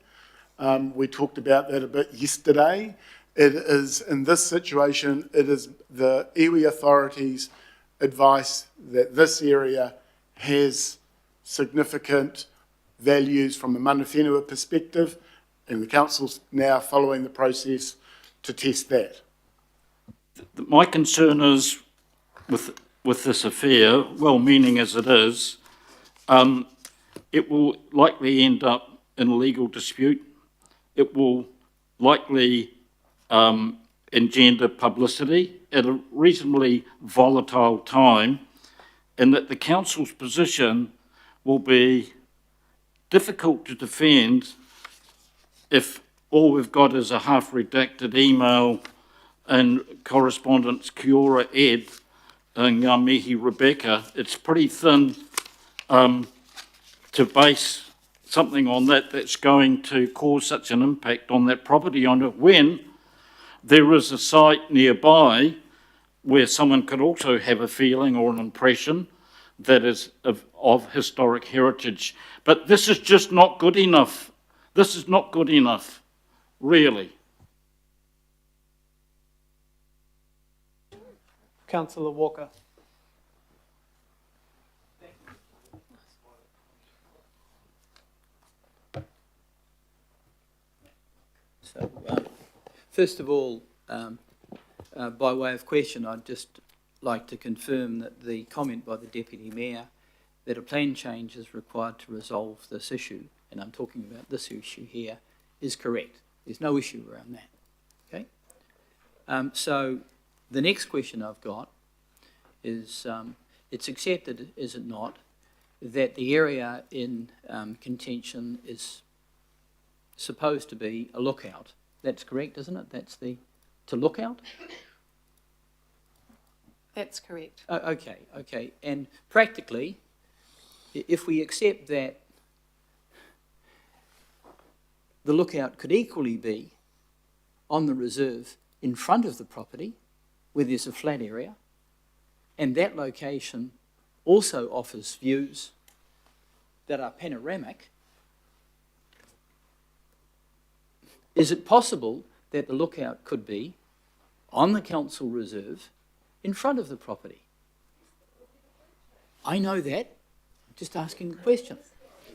We talked about that a bit yesterday. It is, in this situation, it is the iwi authorities' advice that this area has significant values from a mana whenua perspective, and the council's now following the process to test that. My concern is with this affair, well-meaning as it is, it will likely end up in a legal dispute. It will likely engender publicity at a reasonably volatile time, and that the council's position will be difficult to defend if all we've got is a half-redacted email and correspondence, kia ora Ed, and ngā mihi Rebecca. It's pretty thin to base something on that's going to cause such an impact on that property owner when there is a site nearby where someone could also have a feeling or an impression that is of historic heritage. But this is just not good enough. This is not good enough, really. Councillor Walker. So, first of all, by way of question, I'd just like to confirm that the comment by the Deputy Mayor that a plan change is required to resolve this issue, and I'm talking about this issue here, is correct. There's no issue around that. Okay? So the next question I've got is, it's accepted, is it not, that the area in contention is supposed to be a lookout. That's correct, isn't it? That's to lookout? That's correct. Okay. And practically, if we accept that the lookout could equally be on the reserve in front of the property, where there's a flat area, and that location also offers views that are panoramic, is it possible that the lookout could be on the council reserve in front of the property? I know that. I'm just asking the question.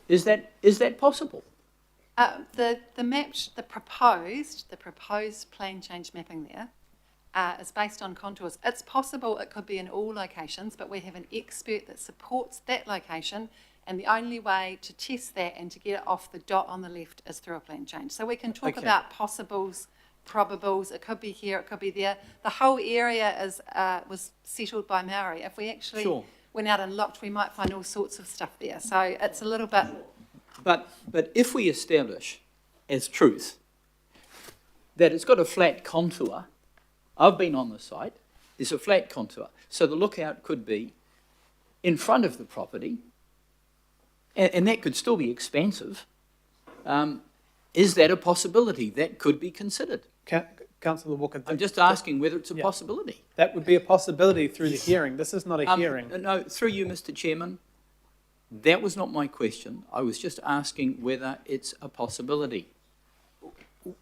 Is that possible? The proposed plan change mapping there is based on contours. It's possible it could be in all locations, but we have an expert that supports that location, and the only way to test that and to get it off the dot on the left is through a plan change. So we can talk about possibles, probables. It could be here, it could be there. The whole area was settled by Maori. If we actually went out and looked, we might find all sorts of stuff there. So it's a little bit... But if we establish as truth that it's got a flat contour, I've been on the site, there's a flat contour, so the lookout could be in front of the property, and that could still be expansive. Is that a possibility? That could be considered. Councillor Walker. I'm just asking whether it's a possibility. That would be a possibility through the hearing. This is not a hearing. No, through you, Mr. Chairman. That was not my question. I was just asking whether it's a possibility.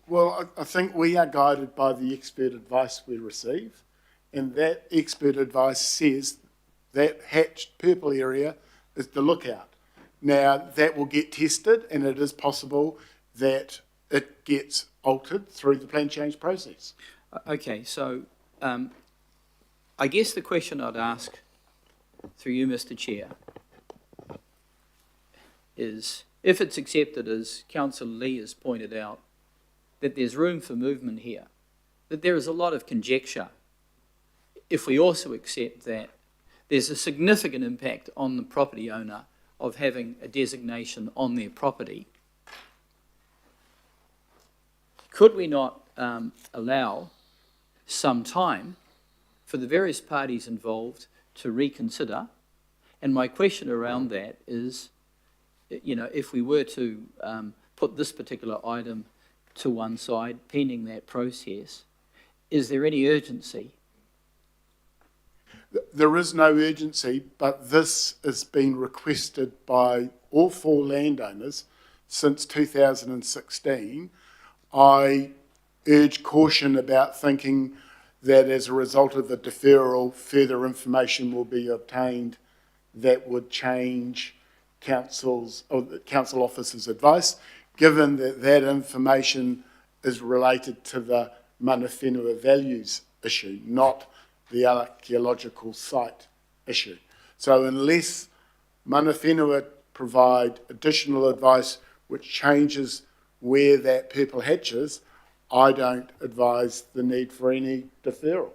Well, I think we are guided by the expert advice we receive, and that expert advice says that hatched purple area is the lookout. Now, that will get tested, and it is possible that it gets altered through the plan change process. Okay, so I guess the question I'd ask through you, Mr. Chair, is if it's accepted, as Councillor Lee has pointed out, that there's room for movement here, that there is a lot of conjecture. If we also accept that there's a significant impact on the property owner of having a designation on their property, could we not allow some time for the various parties involved to reconsider? And my question around that is, you know, if we were to put this particular item to one side, pending that process, is there any urgency? There is no urgency, but this has been requested by all four landowners since 2016. I urge caution about thinking that as a result of the deferral, further information will be obtained that would change council's or the council officer's advice, given that that information is related to the mana whenua values issue, not the archaeological site issue. So unless mana whenua provide additional advice which changes where that purple hatches, I don't advise the need for any deferral.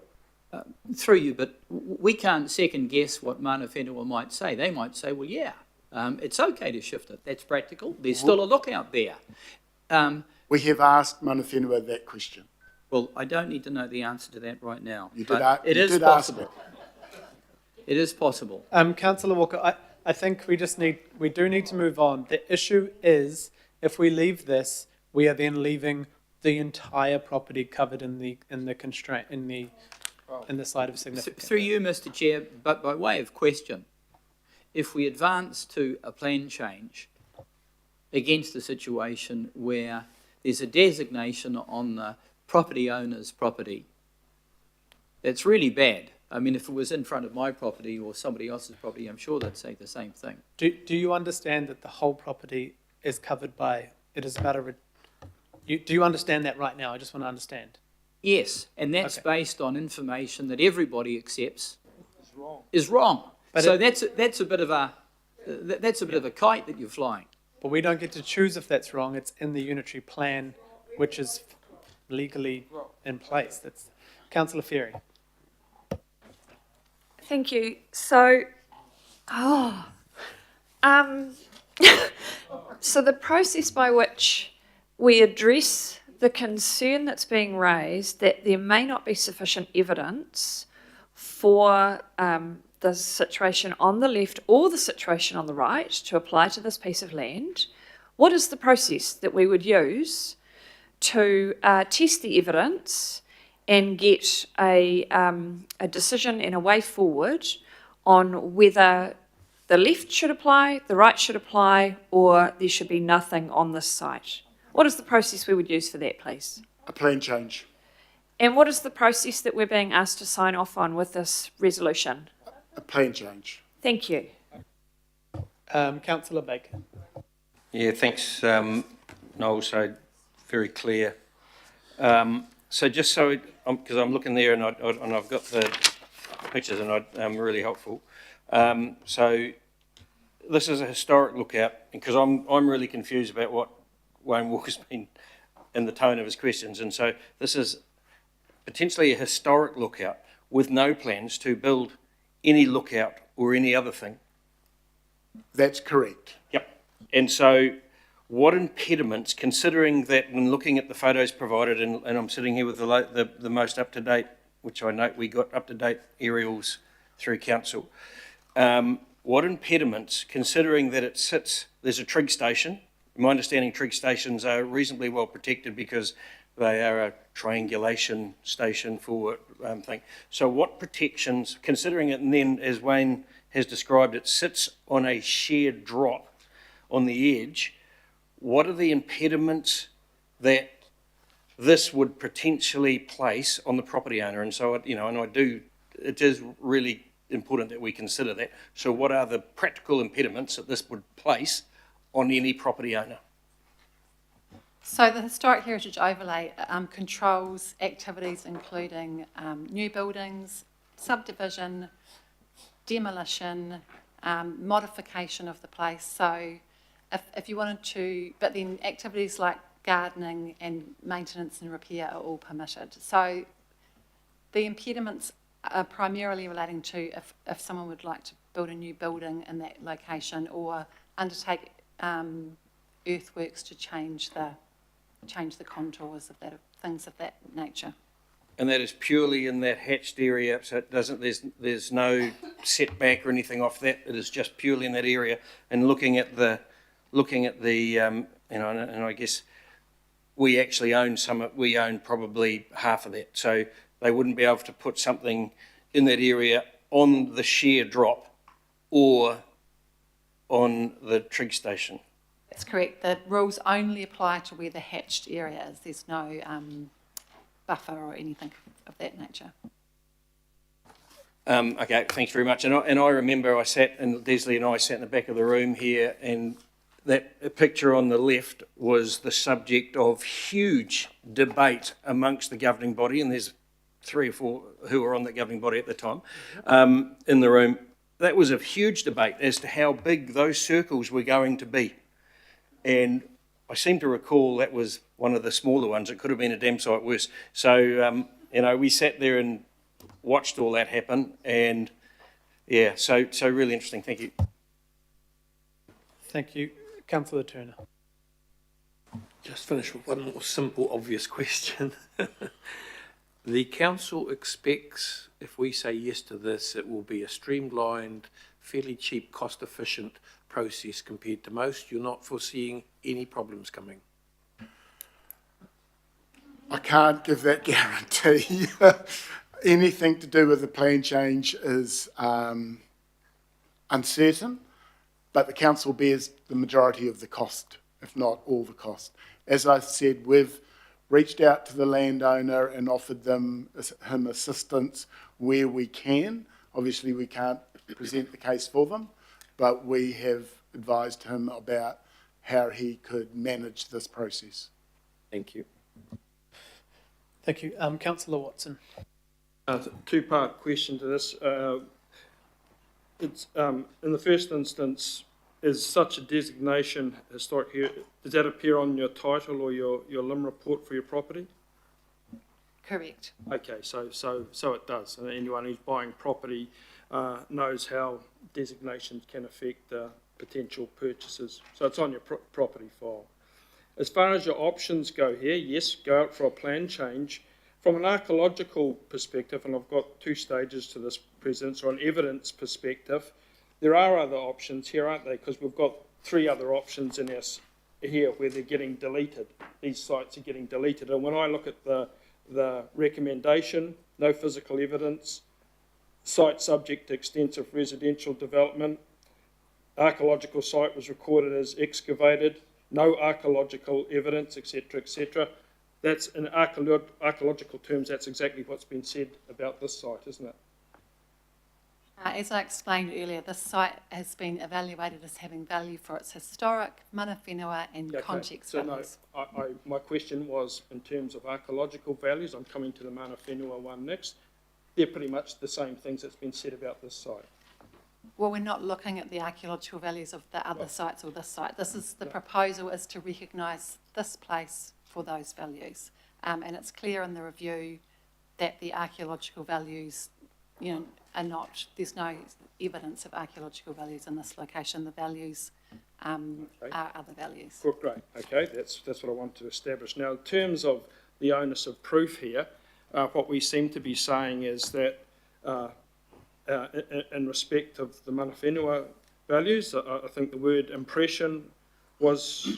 Through you, but we can't second guess what mana whenua might say. They might say, well, yeah, it's okay to shift it. That's practical. There's still a lookout there. We have asked mana whenua that question. Well, I don't need to know the answer to that right now. You but did, it is possible. It is possible. Councillor Walker, I think we do need to move on. The issue is, if we leave this, we are then leaving the entire property covered in the constraint in the site of significance. Through you, Mr. Chair, but by way of question, if we advance to a plan change against a situation where there's a designation on the property owner's property that's really bad, I mean, if it was in front of my property or somebody else's property, I'm sure they'd say the same thing. Do you understand that the whole property is covered by, it is a matter of, do you understand that right now? I just want to understand. Yes, and that's Okay. based on information that everybody accepts is wrong. But So it- that's a bit of a kite that you're flying. But we don't get to choose if that's wrong. It's in the unitary plan, which is legally in place. That's Councillor Ferry. Thank you. So, so the process by which we address the concern that's being raised that there may not be sufficient evidence for the situation on the left or the situation on the right to apply to this piece of land, what is the process that we would use to test the evidence and get a decision and a way forward on whether the left should apply, the right should apply, or there should be nothing on this site? What is the process we would use for that, please? A plan change. And what is the process that we're being asked to sign off on with this resolution? A plan change. Thank you. Councillor Baker. Yeah, thanks, Noel, so very clear. So just so, because I'm looking there and I've got the pictures and really helpful. So this is a historic lookout, because I'm really confused about what Wayne Walker's been in the tone of his questions. And so this is potentially a historic lookout with no plans to build any lookout or any other thing. That's correct. Yep. And so what impediments, considering that when looking at the photos provided, and I'm sitting here with the most up-to-date, which I note we got up-to-date aerials through council, what impediments, considering that it sits, there's a trig station. In my understanding, trig stations are reasonably well protected because they are a triangulation station for thing. So what protections, considering it, and then as Wayne has described, it sits on a sheer drop on the edge, what are the impediments that this would potentially place on the property owner? And so, it is really important that we consider that. So what are the practical impediments that this would place on any property owner? So the Historic Heritage Overlay controls activities including new buildings, subdivision, demolition, modification of the place. So if you wanted to, but then activities like gardening and maintenance and repair are all permitted. So the impediments are primarily relating to if someone would like to build a new building in that location or undertake earthworks to change the contours of that, things of that nature. And that is purely in that hatched area, so it doesn't, there's no setback or anything off that. It is just purely in that area. And looking at the and I guess we actually own we own probably half of that. So they wouldn't be able to put something in that area on the sheer drop or on the trig station. That's correct. The rules only apply to where the hatched area is. There's no buffer or anything of that nature. Okay, thanks very much. And I remember Desley and I sat in the back of the room here, and that picture on the left was the subject of huge debate amongst the governing body, and there's 3 or 4 who were on the governing body at the time in the room. That was a huge debate as to how big those circles were going to be. And I seem to recall that was one of the smaller ones. It could have been a damn sight worse. So, we sat there and watched all that happen. And, yeah, so really interesting. Thank you. Thank you. Councillor Turner. Just finish with one more simple, obvious question. The council expects, if we say yes to this, it will be a streamlined, fairly cheap, cost-efficient process compared to most. You're not foreseeing any problems coming? I can't give that guarantee. Anything to do with the plan change is uncertain, but the council bears the majority of the cost, if not all the cost. As I said, we've reached out to the landowner and offered him assistance where we can. Obviously, we can't present the case for them, but we have advised him about how he could manage this process. Thank you. Thank you. Councillor Watson. Two-part question to this. It's in the first instance, is such a designation historic heritage? Does that appear on your title or your LIM report for your property? Correct. Okay, so it does. And anyone who's buying property knows how designations can affect potential purchases. So it's on your property file. As far as your options go here, yes, go out for a plan change. From an archaeological perspective, and I've got two stages to this presence, or an evidence perspective, there are other options here, aren't they? Because we've got three other options in us here where they're getting deleted. These sites are getting deleted. And when I look at the recommendation, no physical evidence, site subject to extensive residential development, archaeological site was recorded as excavated, no archaeological evidence, etc., etc. That's, in archaeological terms, that's exactly what's been said about this site, isn't it? As I explained earlier, this site has been evaluated as having value for its historic, mana whenua and context values. So no, my question was in terms of archaeological values. I'm coming to the mana whenua one next. They're pretty much the same things that's been said about this site. Well, we're not looking at the archaeological values of the other sites or this site. This is the proposal is to recognise this place for those values. And it's clear in the review that the archaeological values, are not, there's no evidence of archaeological values in this location. The values are other values. Well, great, okay, that's what I want to establish. Now, in terms of the onus of proof here, what we seem to be saying is that in respect of the mana whenua values, I think the word impression was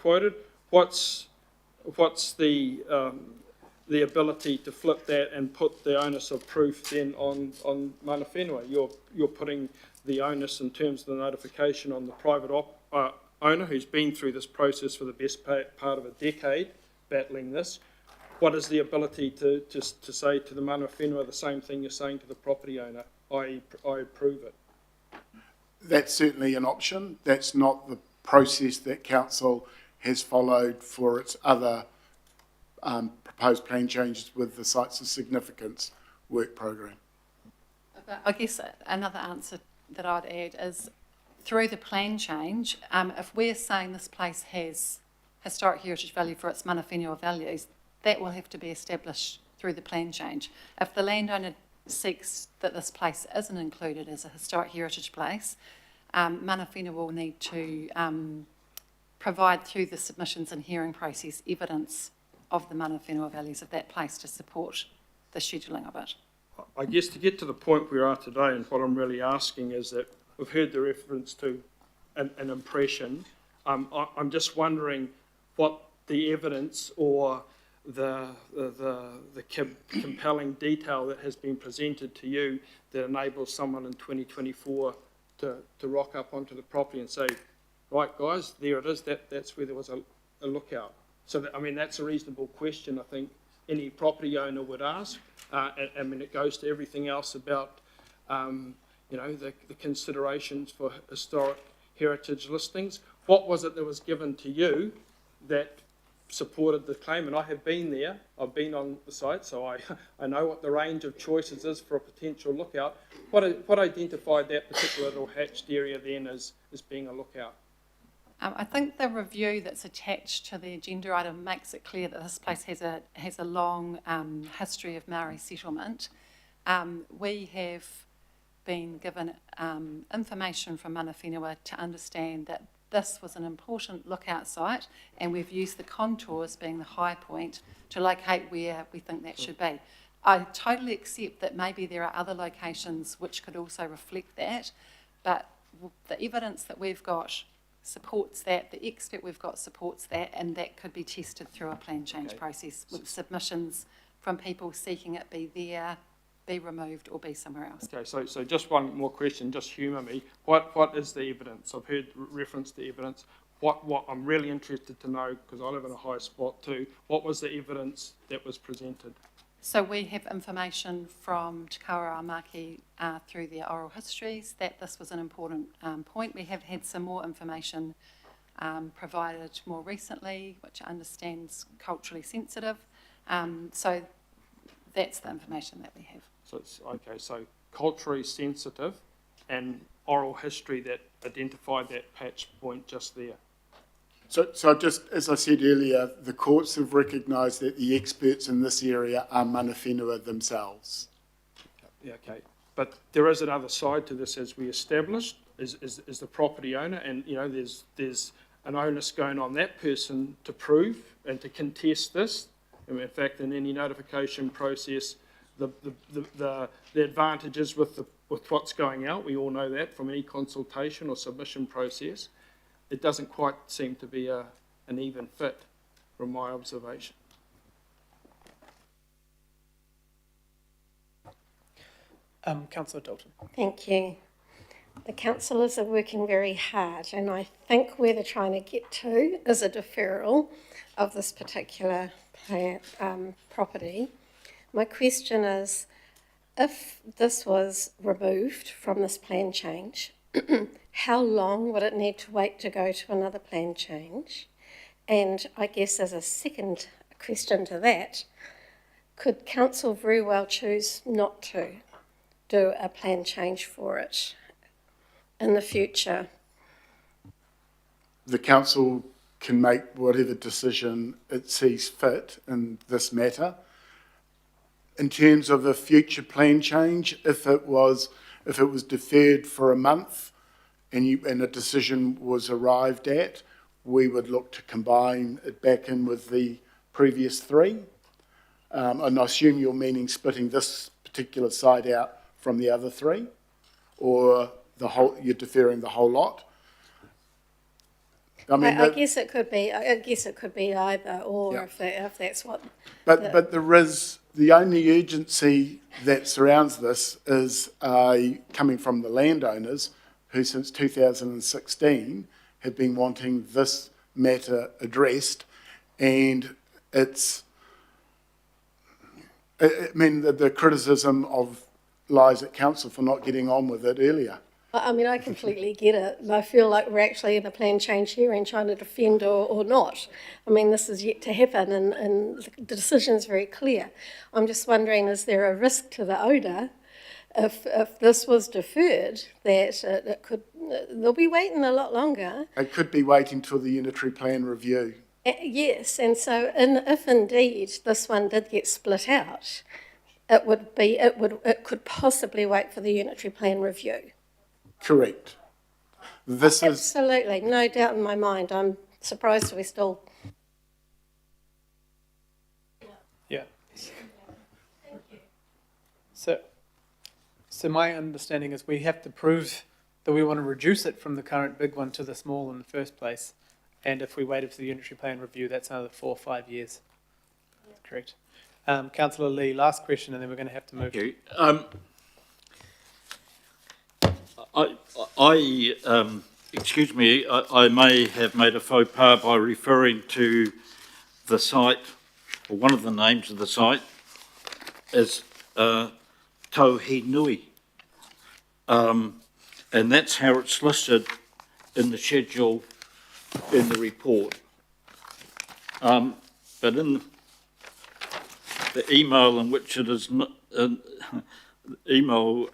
quoted. What's the ability to flip that and put the onus of proof then on mana whenua? You're putting the onus in terms of the notification on the private owner who's been through this process for the best part of a decade battling this. What is the ability to say to the mana whenua the same thing you're saying to the property owner, I approve it? That's certainly an option. That's not the process that council has followed for its other proposed plan changes with the sites of significance work program. But I guess another answer that I'd add is through the plan change, if we're saying this place has historic heritage value for its mana whenua values, that will have to be established through the plan change. If the landowner seeks that this place isn't included as a historic heritage place, mana whenua will need to provide through the submissions and hearing process evidence of the mana whenua values of that place to support the scheduling of it. I guess to get to the point we are today, and what I'm really asking is that we've heard the reference to an impression. I'm just wondering what the evidence or the compelling detail that has been presented to you that enables someone in 2024 to rock up onto the property and say, right guys, there it is, that's where there was a lookout. So that's a reasonable question I think any property owner would ask. It goes to everything else about the considerations for historic heritage listings. What was it that was given to you that supported the claim? And I have been there, I've been on the site, so I know what the range of choices is for a potential lookout. What identified that particular little hatched area then as being a lookout? I think the review that's attached to the agenda item makes it clear that this place has a long history of Maori settlement. We have been given information from mana whenua to understand that this was an important lookout site, and we've used the contours being the high point to locate where we think that should be. I totally accept that maybe there are other locations which could also reflect that, but the evidence that we've got supports that, the expert we've got supports that, and that could be tested through a plan change process with submissions from people seeking it be there, be removed, or be somewhere else. Okay, so just one more question, just humour me. What is the evidence? I've heard reference to evidence. What I'm really interested to know, because I live in a high spot too, what was the evidence that was presented? So we have information from Te Kawerau through their oral histories that this was an important point. We have had some more information provided more recently, which I understand is culturally sensitive. So that's the information that we have. So it's, okay, so culturally sensitive and oral history that identified that patch point just there. So just, as I said earlier, the courts have recognised that the experts in this area are mana whenua themselves. Yeah, okay. But there is another side to this, as we established, is the property owner, and you know there's an onus going on that person to prove and to contest this. And in fact, in any notification process, the advantages with what's going out, we all know that from any consultation or submission process. It doesn't quite seem to be an even fit, from my observation. Councillor Dalton. Thank you. The councillors are working very hard, and I think where they're trying to get to is a deferral of this particular property. My question is, if this was removed from this plan change, how long would it need to wait to go to another plan change? And I guess as a second question to that, could council very well choose not to do a plan change for it in the future? The council can make whatever decision it sees fit in this matter. In terms of a future plan change, if it was deferred for a month and a decision was arrived at, we would look to combine it back in with the previous three. And I assume you're meaning splitting this particular site out from the other three, or you're deferring the whole lot. I mean, I guess it could be. I guess it could be either or, yeah. if that's what. But there is the only urgency that surrounds this is coming from the landowners, who since 2016 have been wanting this matter addressed, and it's. I mean, the criticism lies at council for not getting on with it earlier. I mean, I completely get it. I feel like we're actually in a plan change hearing trying to defend or not. I mean, this is yet to happen, and the decision's very clear. I'm just wondering, is there a risk to the owner if this was deferred that they'll be waiting a lot longer? It could be waiting till the unitary plan review. Yes, and so if indeed this one did get split out, it could possibly wait for the unitary plan review. Correct. Absolutely, no doubt in my mind. I'm surprised we're still. Yeah. So my understanding is we have to prove that we want to reduce it from the current big one to the small in the first place. And if we waited for the unitary plan review, that's another 4 or 5 years. That's correct. Councillor Lee, last question, and then we're going to have to move. Thank you. Excuse me, I may have made a faux pas by referring to the site, or one of the names of the site, as Tauhinui. And that's how it's listed in the schedule in the report. But in the email in which it is, email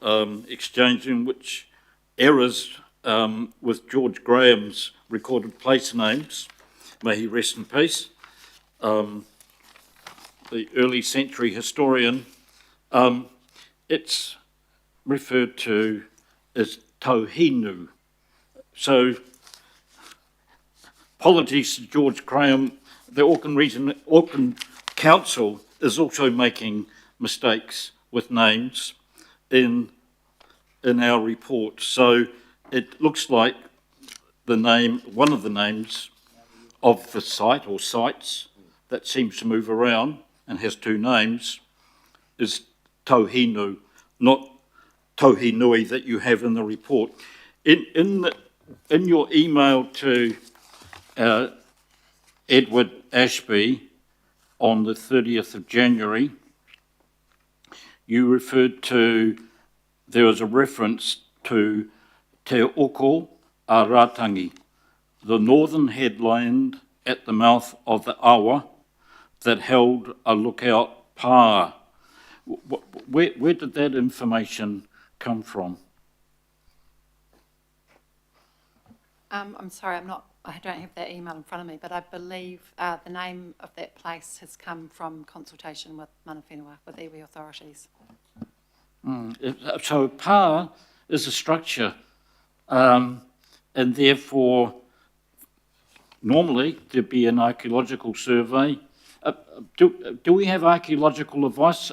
exchange in which errors with George Graham's recorded place names, may he rest in peace, the early century historian, it's referred to as Tauhinu. So, apologies to George Graham, the Auckland Council is also making mistakes with names in our report. So it looks like the name, one of the names of the site or sites that seems to move around and has two names is Tauhinu, not Tauhinui that you have in the report. In your email to Edward Ashby on the 30th of January, you referred to, there was a reference to Te Oko a Ratangi, the northern headland at the mouth of the Awa that held a lookout pā. Where did that information come from? I'm sorry, I don't have that email in front of me, but I believe the name of that place has come from consultation with mana whenua, with iwi authorities. So pā is a structure, and therefore normally there'd be an archaeological survey. Do we have archaeological advice?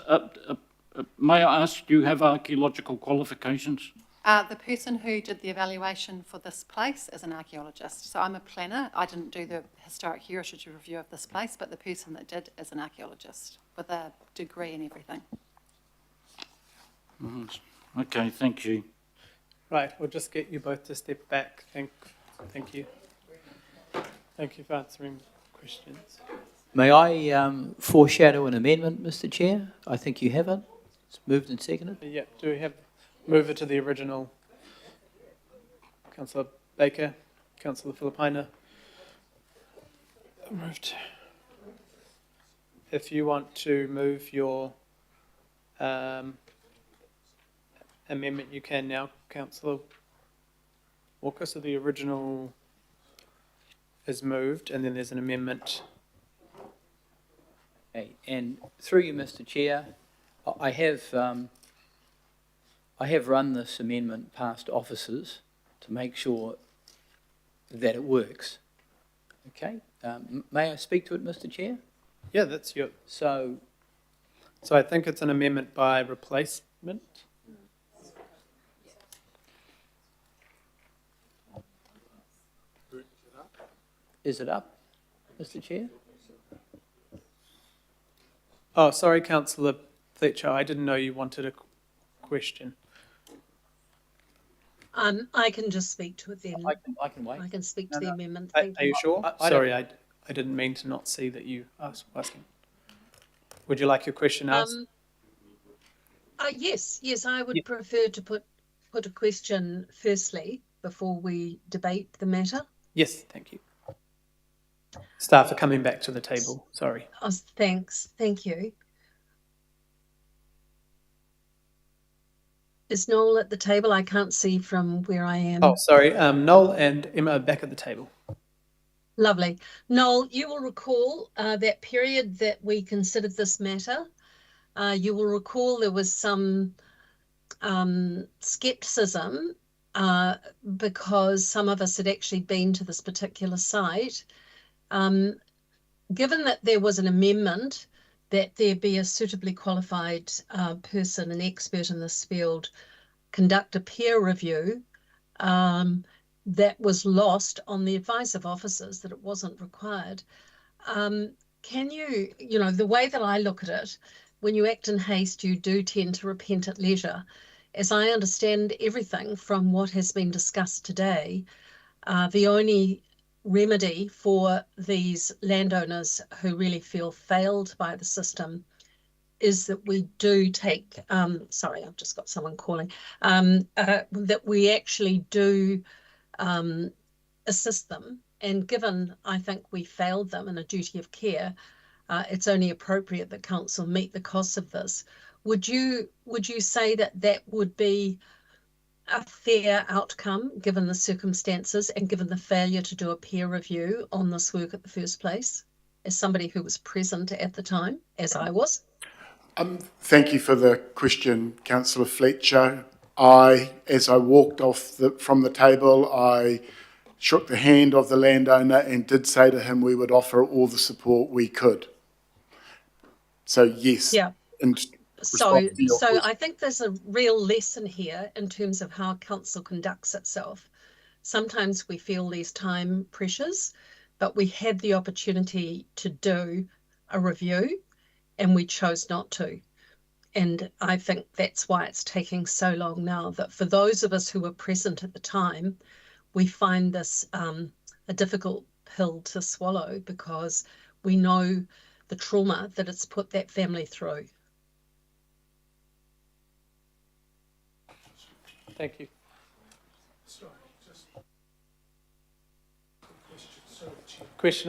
May I ask, do you have archaeological qualifications? The person who did the evaluation for this place is an archaeologist. So I'm a planner. I didn't do the historic heritage review of this place, but the person that did is an archaeologist with a degree in everything. Okay, thank you. Right, we'll just get you both to step back. Thank you. Thank you for answering questions. May I foreshadow an amendment, Mr. Chair? I think you have it. It's moved and seconded. Yeah, do we have, move it to the original? Councillor Baker, Councillor Filipina. Moved. If you want to move your amendment, you can now, Councillor Walker. So the original is moved, and then there's an amendment. Okay, and through you, Mr. Chair, I have run this amendment past officers to make sure that it works. Okay, may I speak to it, Mr. Chair? Yeah, that's your. So I think it's an amendment by replacement. is it up, Mr. Chair? Oh, sorry, Councillor Fletcher. I didn't know you wanted a question. I can just speak to it then. I can wait. I can speak to the amendment. Are Thank you sure? I I didn't mean to not see that you asking. Would you like your question asked? Yes, I would prefer to put a question firstly before we debate the matter. Yes, thank you. Staff are coming back to the table. Sorry. Oh, thanks. Thank you. Is Noel at the table? I can't see from where I am. Oh, sorry. Noel and Emma are back at the table. Lovely. Noel, you will recall that period that we considered this matter. You will recall there was some scepticism because some of us had actually been to this particular site. Given that there was an amendment that there be a suitably qualified person, an expert in this field, conduct a peer review, that was lost on the advice of officers that it wasn't required. Can you, the way that I look at it, when you act in haste, you do tend to repent at leisure. As I understand everything from what has been discussed today, the only remedy for these landowners who really feel failed by the system is that we do take, sorry, I've just got someone calling, that we actually do assist them. And given, I think, we failed them in a duty of care, it's only appropriate that council meet the costs of this. Would you say that would be a fair outcome given the circumstances and given the failure to do a peer review on this work at the first place, as somebody who was present at the time, as I was? Thank you for the question, Councillor Fletcher. As I walked off from the table, I shook the hand of the landowner and did say to him we would offer all the support we could. So yes. Yeah. So question. I think there's a real lesson here in terms of how council conducts itself. Sometimes we feel these time pressures, but we had the opportunity to do a review and we chose not to. And I think that's why it's taking so long now, that for those of us who were present at the time, we find this a difficult pill to swallow because we know the trauma that it's put that family through. Thank you. Sorry, just Question